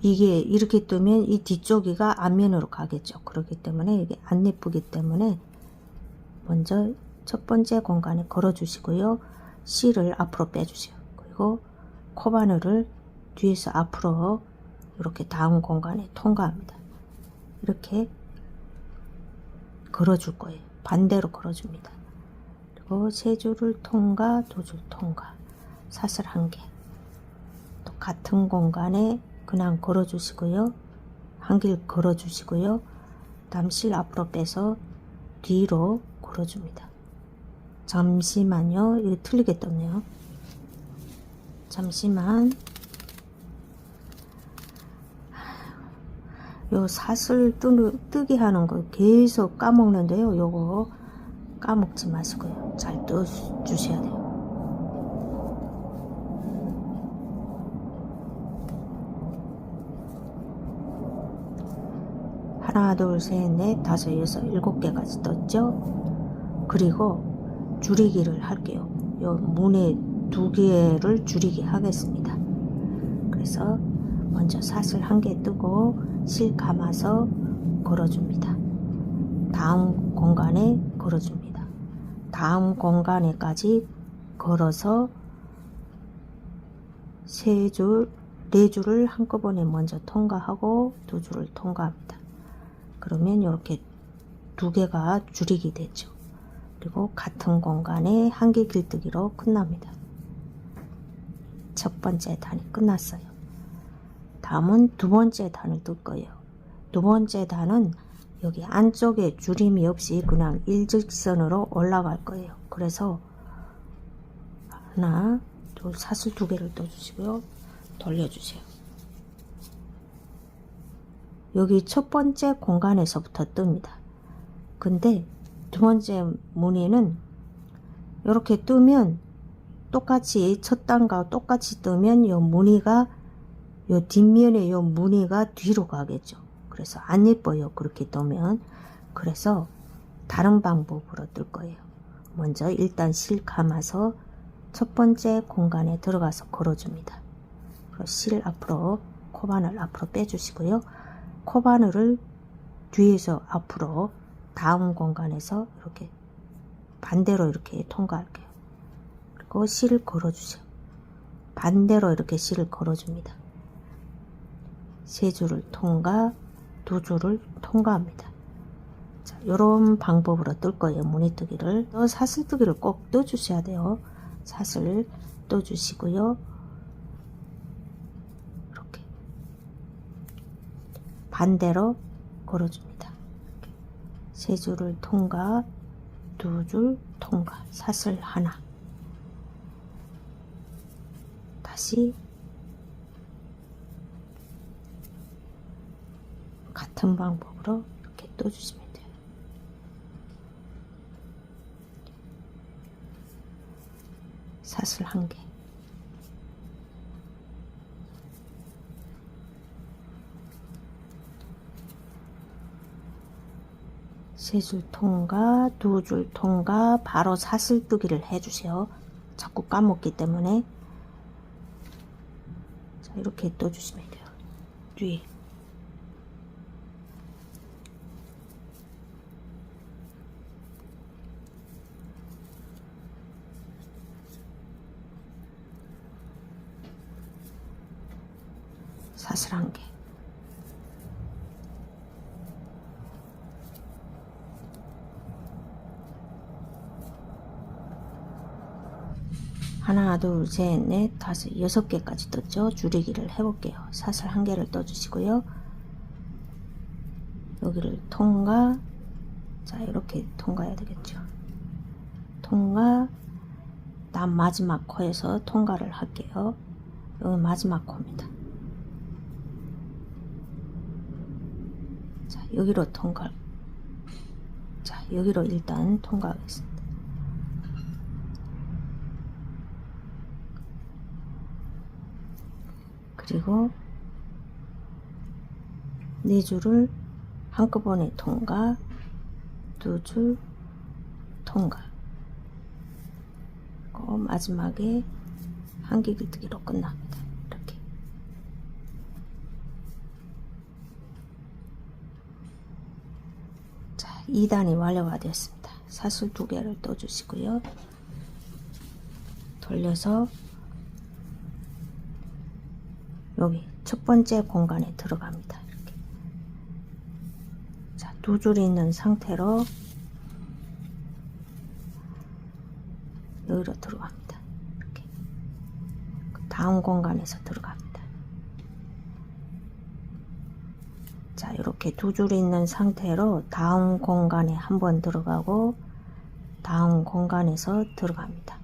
이게 이렇게 뜨면 이 뒤쪽이가 앞면으로 가겠죠. 그렇기 때문에 이게 안 예쁘기 때문에 먼저 첫 번째 공간에 걸어 주시고요. 실을 앞으로 빼주세요. 그리고 코바늘을 뒤에서 앞으로 이렇게 다음 공간에 통과합니다. 이렇게 걸어 줄 거예요. 반대로 걸어 줍니다. 그리고 3줄을 통과, 2줄 통과, 사슬 1개. 또 같은 공간에 그냥 걸어 주시고요. 한길 걸어 주시고요. 남실 앞으로 빼서 뒤로 걸어 줍니다. 잠시만요. 이거 틀리게 떴네요. 잠시만. 요 사슬 뜨게 하는 거 계속 까먹는데요. 요거 까먹지 마시고요. 잘 떠 주셔야 돼요. 하나, 둘, 셋, 넷, 다섯, 여섯, 7개까지 떴죠. 그리고 줄이기를 할게요. 요 무늬 2개를 줄이기 하겠습니다. 그래서 먼저 사슬 1개 뜨고 실 감아서 걸어줍니다. 다음 공간에 걸어줍니다. 다음 공간에까지 걸어서 4줄을 한꺼번에 먼저 통과하고 2줄을 통과합니다. 그러면 이렇게 2개가 줄이기 되죠. 그리고 같은 공간에 한길 길뜨기로 끝납니다. 첫 번째 단이 끝났어요. 다음은 두 번째 단을 뜰 거예요. 두 번째 단은 여기 안쪽에 줄임이 없이 그냥 일직선으로 올라갈 거예요. 그래서 하나, 둘, 사슬 2개를 떠주시고요. 돌려주세요. 여기 첫 번째 공간에서부터 뜹니다. 근데 두 번째 무늬는 이렇게 뜨면 똑같이 첫 단과 똑같이 뜨면 요 무늬가 요 뒷면에 요 무늬가 뒤로 가겠죠. 그래서 안 예뻐요. 그렇게 뜨면. 그래서 다른 방법으로 뜰 거예요. 먼저 일단 실 감아서 첫 번째 공간에 들어가서 걸어줍니다. 그리고 실 앞으로 코바늘 앞으로 빼주시고요. 코바늘을 뒤에서 앞으로 다음 공간에서 이렇게 반대로 이렇게 통과할게요. 그리고 실을 걸어주세요. 반대로 이렇게 실을 걸어줍니다. 3줄을 통과, 2줄을 통과합니다. 자, 이런 방법으로 뜰 거예요. 무늬뜨기를. 사슬뜨기를 꼭 떠주셔야 돼요. 사슬 떠주시고요. 이렇게 반대로 걸어줍니다. 세 줄을 통과, 두 줄 통과, 사슬 하나. 다시 같은 방법으로 이렇게 떠주시면 돼요. 사슬 한 개. 세 줄 통과, 두 줄 통과, 바로 사슬뜨기를 해주세요. 자꾸 까먹기 때문에. 자, 이렇게 떠주시면 돼요. 뒤에. 사슬 한 개. 하나, 둘, 셋, 넷, 다섯, 6개까지 떴죠. 줄이기를 해볼게요. 사슬 한 개를 떠주시고요. 여기를 통과. 자, 이렇게 통과해야 되겠죠. 통과. 다음 마지막 코에서 통과를 할게요. 여기 마지막 코입니다. 자, 여기로 통과. 자, 여기로 일단 통과하겠습니다. 그리고 네 줄을 한꺼번에 통과, 두 줄 통과. 그리고 마지막에 한길 깃뜨기로 끝납니다. 이렇게. 자, 2단이 완료가 되었습니다. 사슬 2개를 떠주시고요. 돌려서 여기 첫 번째 공간에 들어갑니다. 이렇게. 자, 두 줄이 있는 상태로 여기로 들어갑니다. 이렇게. 다음 공간에서 들어갑니다. 자, 이렇게 두 줄이 있는 상태로 다음 공간에 한번 들어가고 다음 공간에서 들어갑니다.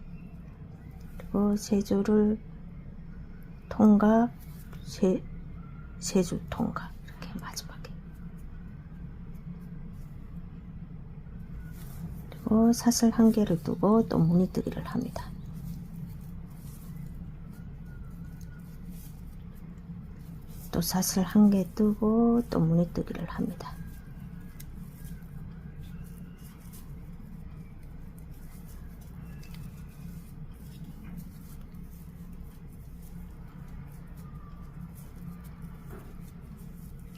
그리고 세 줄을 통과, 세 줄 통과. 이렇게 마지막에. 그리고 사슬 한 개를 두고 또 무늬뜨기를 합니다. 또 사슬 한 개 뜨고 또 무늬뜨기를 합니다.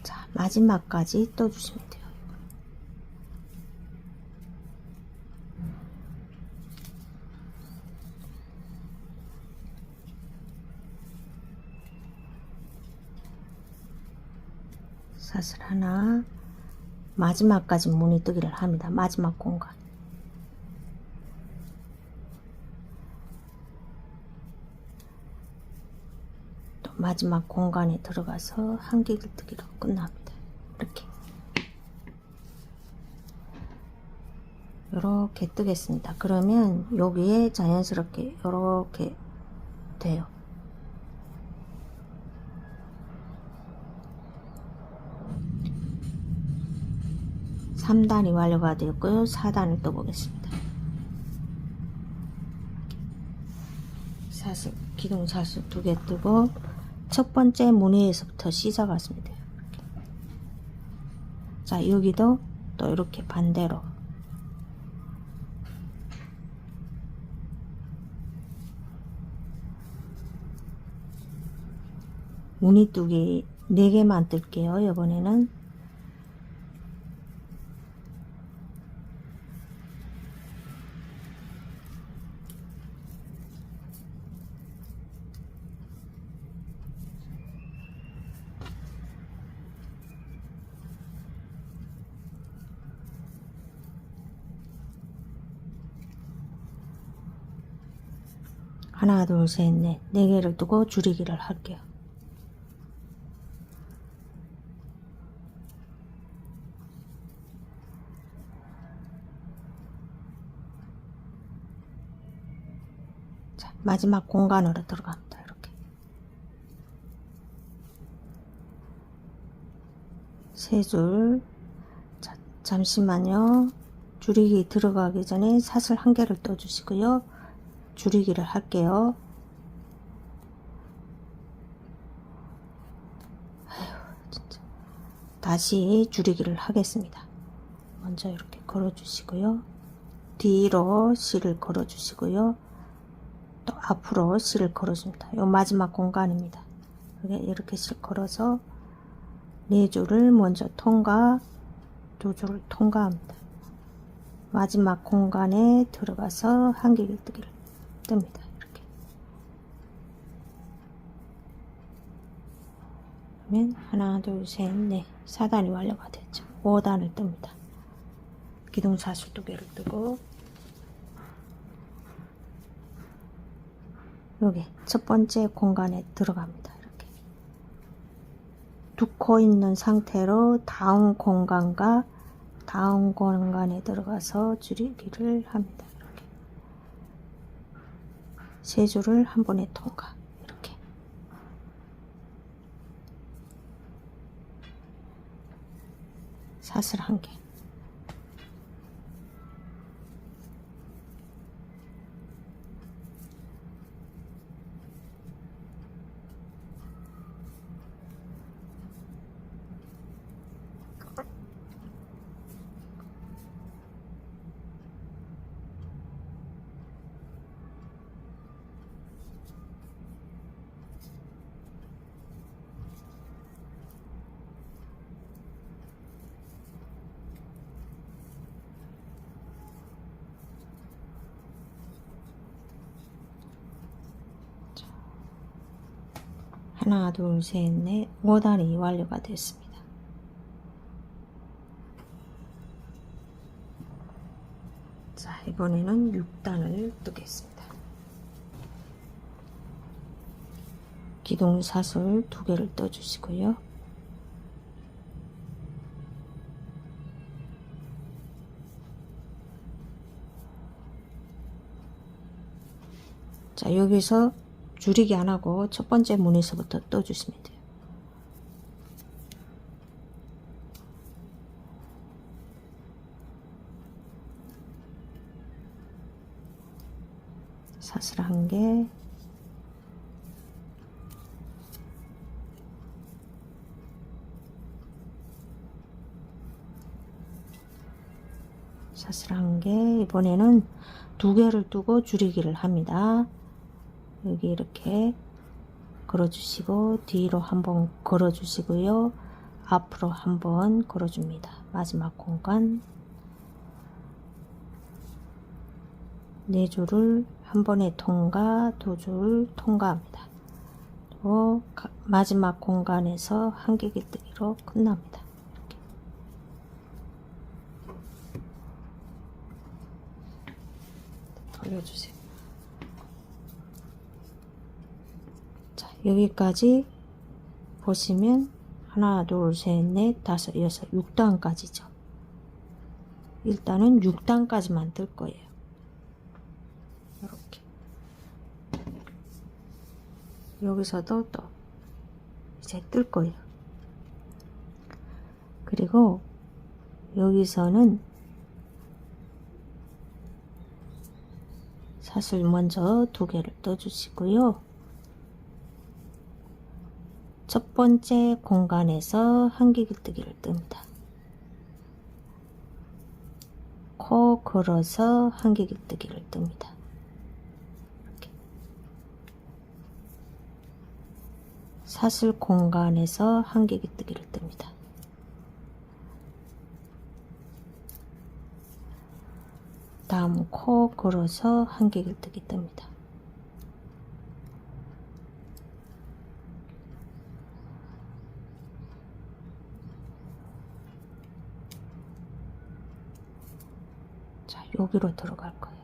자, 마지막까지 떠주시면 돼요. 사슬 하나, 마지막까지 무늬뜨기를 합니다. 마지막 공간. 또 마지막 공간에 들어가서 한길 깃뜨기로 끝납니다. 이렇게. 이렇게 뜨겠습니다. 그러면 여기에 자연스럽게 이렇게 돼요. (3단이) 완료가 되었고요. 4단을 떠보겠습니다. 사슬, 기둥 사슬 2개 뜨고 첫 번째 무늬에서부터 시작하시면 돼요. 이렇게. 자, 여기도 또 이렇게 반대로 무늬뜨기 4개만 뜰게요. 이번에는. 하나, 둘, 셋, 넷, 4개를 두고 줄이기를 할게요. 자, 마지막 공간으로 들어갑니다. 이렇게 세 줄. 자, 잠시만요. 줄이기 들어가기 전에 사슬 한 개를 떠 주시고요. 줄이기를 할게요. 아휴, 진짜. 다시 줄이기를 하겠습니다. 먼저 이렇게 걸어 주시고요. 뒤로 실을 걸어 주시고요. 또 앞으로 실을 걸어줍니다. 요 마지막 공간입니다. 이렇게 실 걸어서 네 줄을 먼저 통과, 두 줄을 통과합니다. 마지막 공간에 들어가서 한길뜨기를 뜹니다. 이렇게. 그러면 하나, 둘, 셋, 넷, 4단이 완료가 됐죠. 5단을 뜹니다. 기둥사슬 2개를 뜨고 여기 첫 번째 공간에 들어갑니다. 이렇게 두 코 있는 상태로 다음 공간과 다음 공간에 들어가서 줄이기를 합니다. 이렇게 세 줄을 한 번에 통과. 이렇게 사슬 한 개. 하나, 둘, 셋, 넷, 5단이 완료가 됐습니다. 자, 이번에는 6단을 뜨겠습니다. 기둥사슬 2개를 떠주시고요. 자, 여기서 줄이기 안 하고 첫 번째 문에서부터 떠주시면 돼요. 사슬 한 개, 사슬 한 개. 이번에는 2개를 두고 줄이기를 합니다. 여기 이렇게 걸어주시고 뒤로 한번 걸어주시고요. 앞으로 한번 걸어줍니다. 마지막 공간 네 줄을 한 번에 통과, 2줄 통과합니다. 또 마지막 공간에서 한길뜨기로 끝납니다. 이렇게. 돌려주세요. 자, 여기까지 보시면 하나, 둘, 셋, 넷, 다섯, 여섯, 6단까지죠. 일단은 6단까지만 뜰 거예요. 이렇게. 여기서도 또 이제 뜰 거예요. 그리고 여기서는 사슬 먼저 2개를 떠주시고요. 첫 번째 공간에서 한길뜨기를 뜹니다. 코 걸어서 한길뜨기를 뜹니다. 이렇게. 사슬 공간에서 한길뜨기를 뜹니다. 다음 코 걸어서 한길뜨기 뜹니다. 자, 여기로 들어갈 거예요.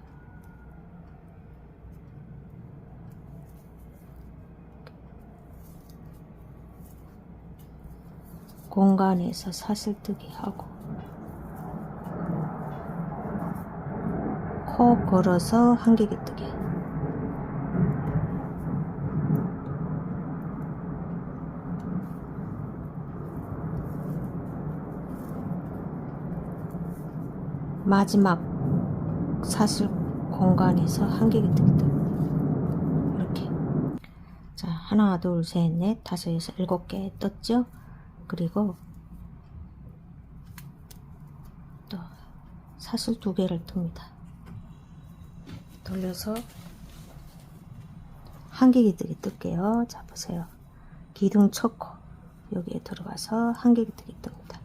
공간에서 사슬뜨기 하고 코 걸어서 한길뜨기. 마지막 사슬 공간에서 한개기뜨기 뜹니다. 이렇게. 자, 하나, 둘, 셋, 넷, 다섯, 여섯, 일곱 개 떴죠? 그리고 또 사슬 2개를 뜹니다. 돌려서 한개기뜨기 뜰게요. 자, 보세요. 기둥 첫 코 여기에 들어가서 한개기뜨기 뜹니다.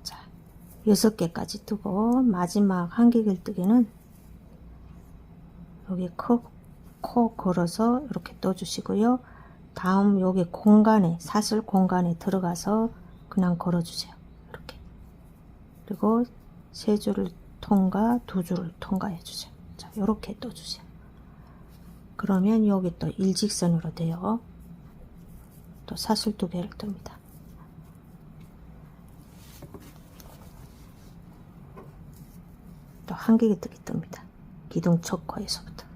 자, 6개까지 뜨고 마지막 한개길뜨기는 여기 코 걸어서 이렇게 떠주시고요. 다음 여기 공간에 사슬 공간에 들어가서 그냥 걸어주세요. 이렇게. 그리고 3줄을 통과 2줄을 통과해 주세요. 자, 이렇게 떠주세요. 그러면 여기 또 일직선으로 돼요. 또 사슬 2개를 뜹니다. 또 한개기뜨기 뜹니다. 기둥 첫 코에서부터.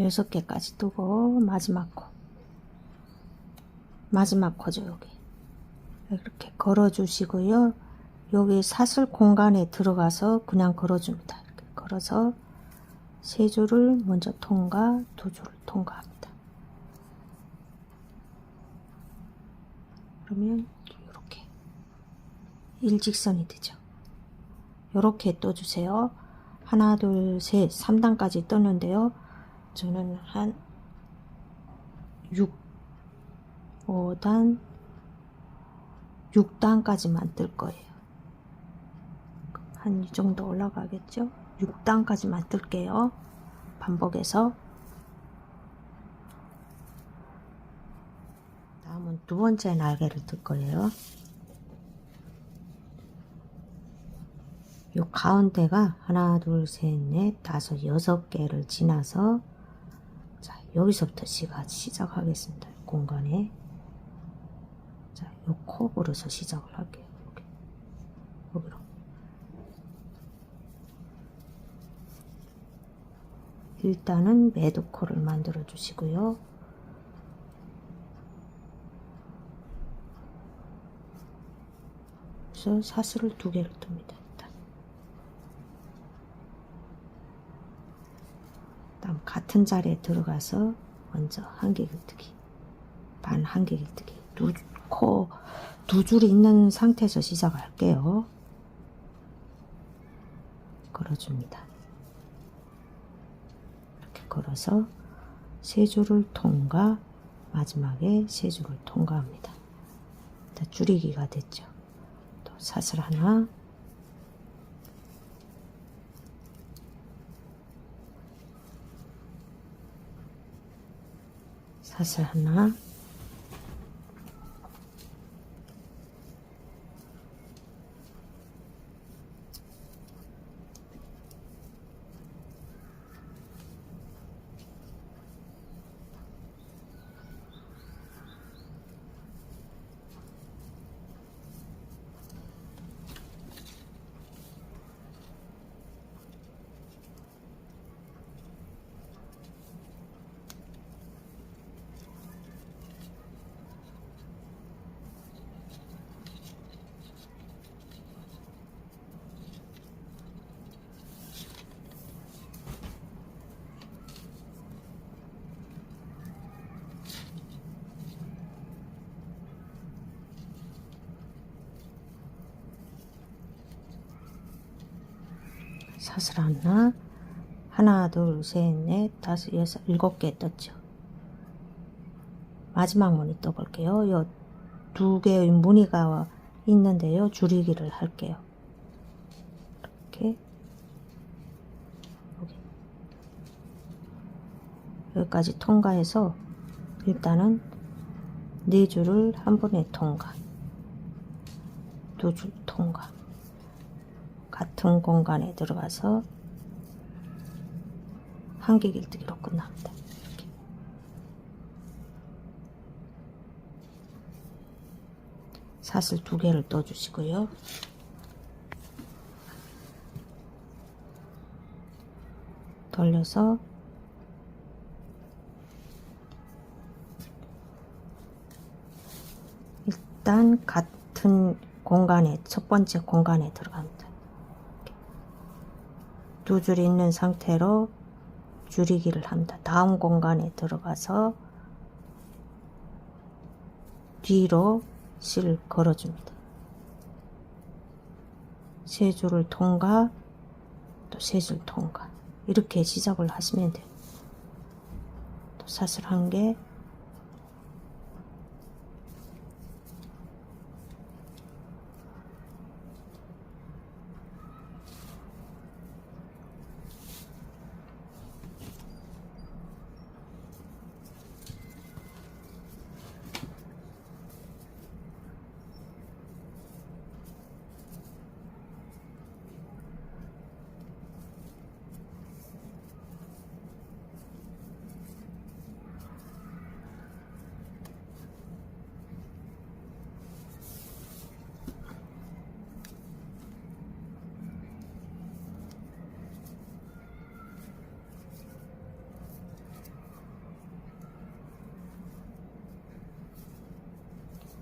여섯 개까지 뜨고 마지막 코죠. 여기 이렇게 걸어 주시고요. 여기 사슬 공간에 들어가서 그냥 걸어 줍니다. 이렇게 걸어서 3줄을 먼저 통과 2줄을 통과합니다. 그러면 이렇게 일직선이 되죠. 이렇게 떠주세요. 하나, 둘, 셋, 3단까지 떴는데요. 저는 한 5단, 6단까지만 뜰 거예요. 한 이 정도 올라가겠죠? 6단까지만 뜰게요. 반복해서. 다음은 2번째 날개를 뜰 거예요. 요 가운데가 하나, 둘, 셋, 넷, 다섯, 6개를 지나서 자, 여기서부터 시작하겠습니다. 공간에. 자, 요 콕으로서 시작을 할게요. 여기로. 일단은 매듭코를 만들어 주시고요. 그래서 사슬을 2개를 둡니다. 다음 같은 자리에 들어가서 먼저 한개길뜨기, 반 한개길뜨기, 2줄이 있는 상태에서 시작할게요. 걸어줍니다. 이렇게 걸어서 3줄을 통과, 마지막에 3줄을 통과합니다. 줄이기가 됐죠. 또 사슬 하나, 사슬 하나, 사슬 하나, 하나, 둘, 셋, 넷, 다섯, 여섯, 7개 떴죠. 마지막 무늬 떠볼게요. 요 2개의 무늬가 있는데요. 줄이기를 할게요. 이렇게 여기까지 통과해서 일단은 4줄을 한 번에 통과, 2줄 통과, 같은 공간에 들어가서 한개 길뜨기로 끝납니다. 이렇게. 사슬 2개를 떠주시고요. 돌려서 일단 같은 공간에, 첫 번째 공간에 들어갑니다. 2줄 있는 상태로 줄이기를 합니다. 다음 공간에 들어가서 뒤로 실을 걸어줍니다. 3줄을 통과, 또 3줄 통과, 이렇게 시작을 하시면 돼요. 또 사슬 1개,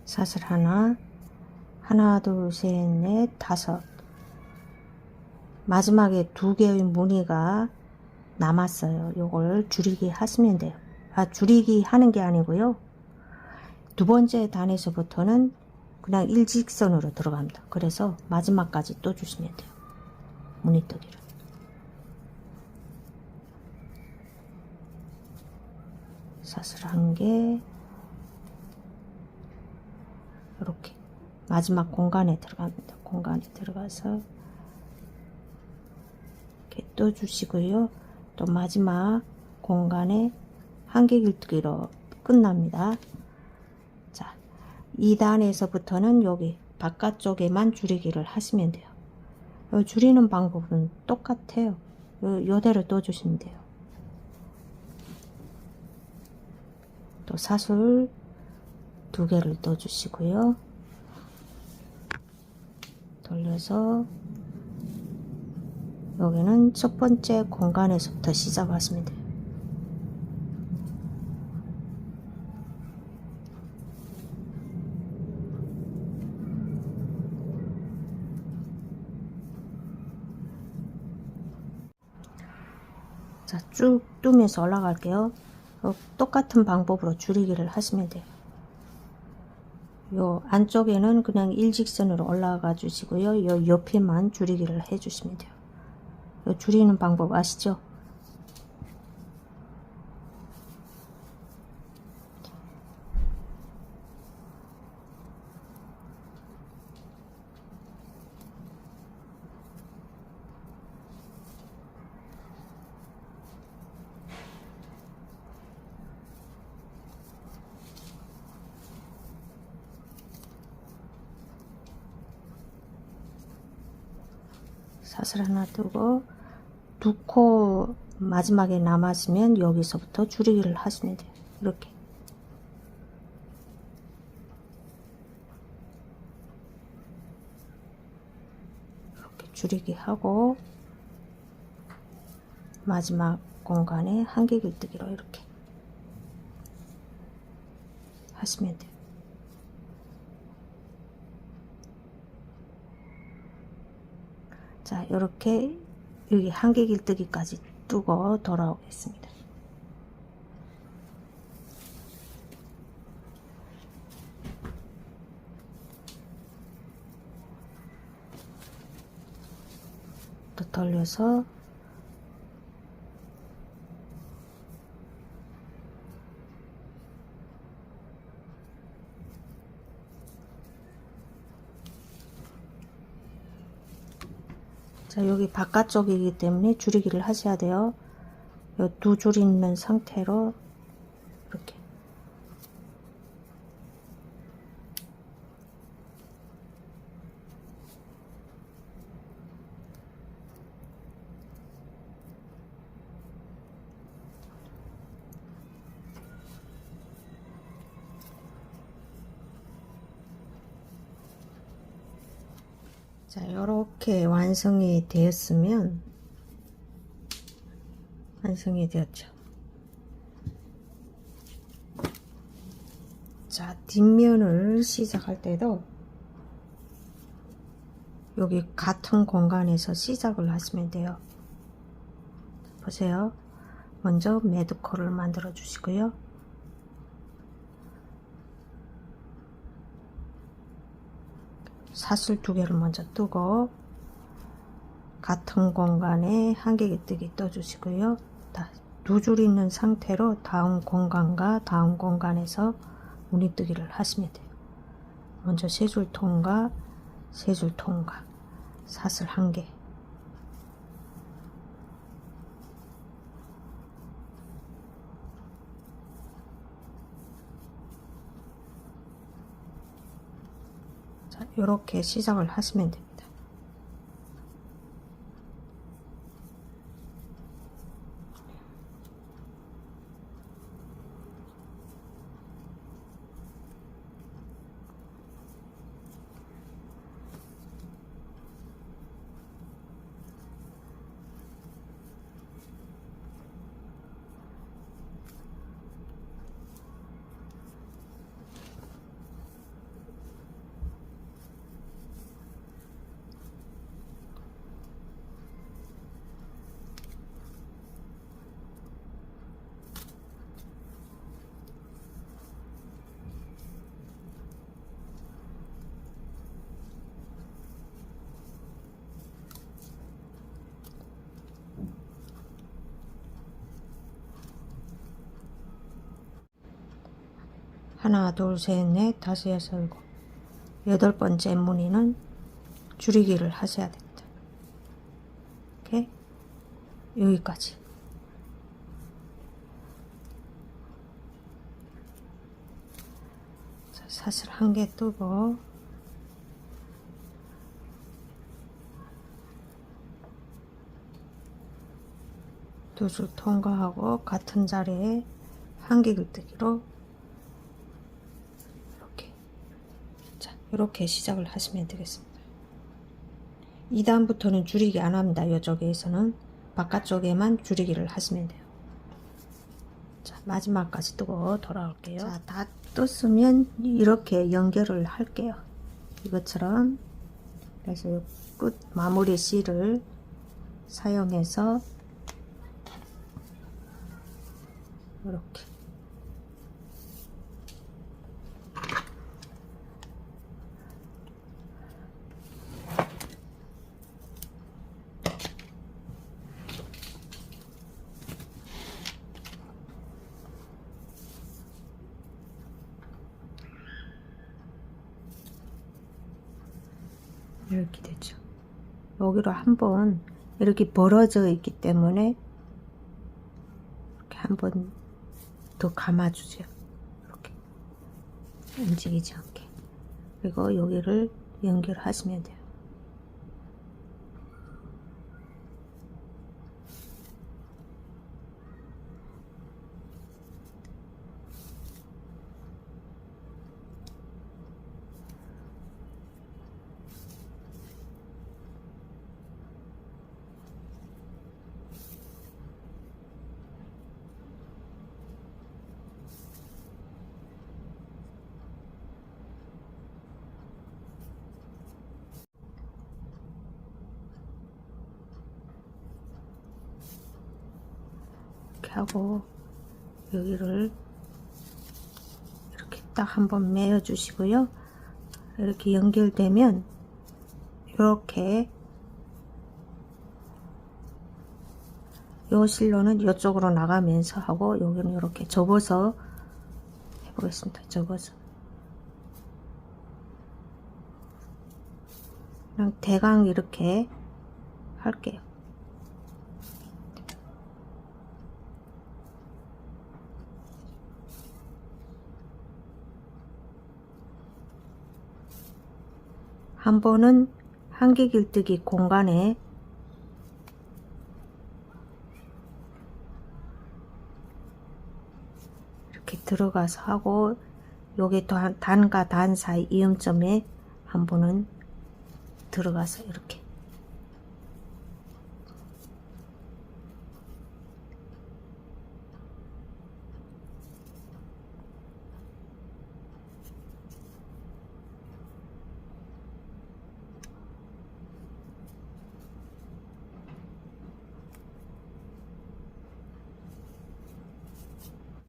사슬 하나, 하나, 둘, 셋, 넷, 다섯. 마지막에 2개의 무늬가 남았어요. 요걸 줄이기 하시면 돼요. 줄이기 하는 게 아니고요. 2번째 단에서부터는 그냥 일직선으로 들어갑니다. 그래서 마지막까지 또 주시면 돼요. 무늬뜨기를. 사슬 1개, 이렇게 마지막 공간에 들어갑니다. 공간에 들어가서 이렇게 떠주시고요. 또 마지막 공간에 한개 길뜨기로 끝납니다. 자, 2단에서부터는 여기 바깥쪽에만 줄이기를 하시면 돼요. 줄이는 방법은 똑같아요. 요대로 떠주시면 돼요. 또 사슬 2개를 떠주시고요. 돌려서 여기는 첫 번째 공간에서부터 시작하시면 돼요. 자, 쭉 뜨면서 올라갈게요. 똑같은 방법으로 줄이기를 하시면 돼요. 요 안쪽에는 그냥 일직선으로 올라가 주시고요. 요 옆에만 줄이기를 해 주시면 돼요. 요 줄이는 방법 아시죠? 사슬 하나 뜨고 2코 마지막에 남았으면 여기서부터 줄이기를 하시면 돼요. 이렇게. 이렇게 줄이기 하고 마지막 공간에 한개 길뜨기로 이렇게 하시면 돼요. 자, 이렇게 여기 한개 길뜨기까지 뜨고 돌아오겠습니다. 또 돌려서 자, 여기 바깥쪽이기 때문에 줄이기를 하셔야 돼요. 요 두 줄 있는 상태로 이렇게 자, 이렇게 완성이 되었으면 완성이 되었죠. 자, 뒷면을 시작할 때도 여기 같은 공간에서 시작을 하시면 돼요. 보세요. 먼저 매드콜을 만들어 주시고요. 사슬 2개를 먼저 뜨고 같은 공간에 한개뜨기 떠주시고요. 두 줄 있는 상태로 다음 공간과 다음 공간에서 무늬뜨기를 하시면 돼요. 먼저 세 줄 통과, 세 줄 통과, 사슬 1개. 자, 이렇게 시작을 하시면 됩니다. 하나, 둘, 셋, 넷, 다섯, 여섯, 일곱. 8번째 무늬는 줄이기를 하셔야 됩니다. 이렇게 여기까지. 자, 사슬 1개 뜨고 두 줄 통과하고 같은 자리에 한개 긁기로 이렇게 시작을 하시면 되겠습니다. 2단부터는 줄이기 안 합니다. 이쪽에서는 바깥쪽에만 줄이기를 하시면 돼요. 자, 마지막까지 뜨고 돌아올게요. 자, 다 떴으면 이렇게 연결을 할게요. 이것처럼. 그래서 끝 마무리 실을 사용해서 이렇게 이렇게 되죠. 여기로 한번 이렇게 벌어져 있기 때문에 이렇게 한번 더 감아주세요. 이렇게 움직이지 않게. 그리고 여기를 연결하시면 돼요. 이렇게 하고 여기를 이렇게 딱 한번 매어 주시고요. 이렇게 연결되면 이렇게 요 실로는 이쪽으로 나가면서 하고 여기는 이렇게 접어서 해보겠습니다. 접어서 그냥 대강 이렇게 할게요. 한 번은 한길길뜨기 공간에 이렇게 들어가서 하고 요게 단과 단 사이 이음점에 한 번은 들어가서 이렇게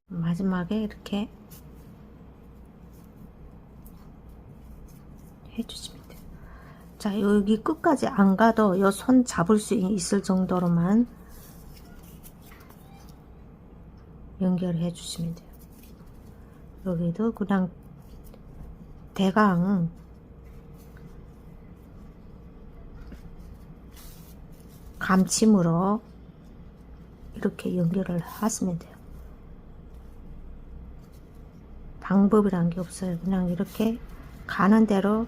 마지막에 이렇게 해주시면 돼요. 자, 여기 끝까지 안 가도 요 손 잡을 수 있을 정도로만 연결해 주시면 돼요. 여기도 그냥 대강 감침으로 이렇게 연결을 하시면 돼요. 방법이란 게 없어요. 그냥 이렇게 가는 대로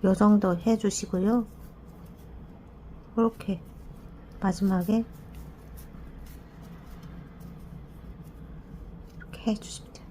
요 정도 해 주시고요. 이렇게 마지막에 이렇게 해 주시면 돼요.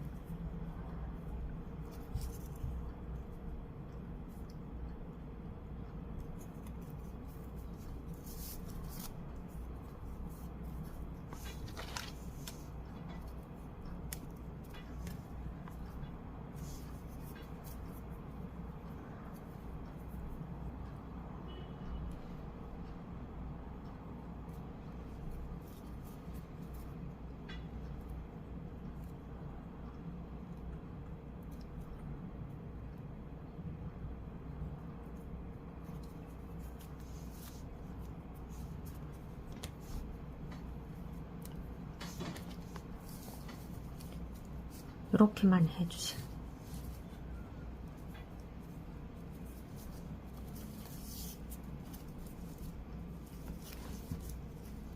이렇게만 해주세요.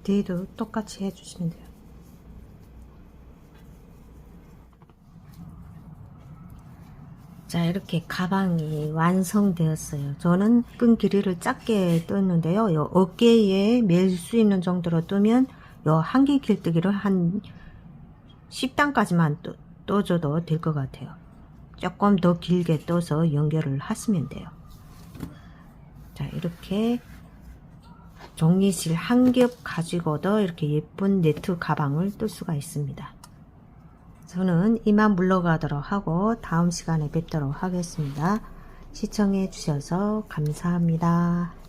뒤도 똑같이 해주시면 돼요. 자, 이렇게 가방이 완성되었어요. 저는 끈 길이를 작게 떴는데요. 요 어깨에 멜 수 있는 정도로 뜨면 요 한길 길뜨기를 한 10단까지만 떠줘도 될 것 같아요. 조금 더 길게 떠서 연결을 하시면 돼요. 자, 이렇게 종이실 한 겹 가지고도 이렇게 예쁜 니트 가방을 뜰 수가 있습니다. 저는 이만 물러가도록 하고 다음 시간에 뵙도록 하겠습니다. 시청해 주셔서 감사합니다.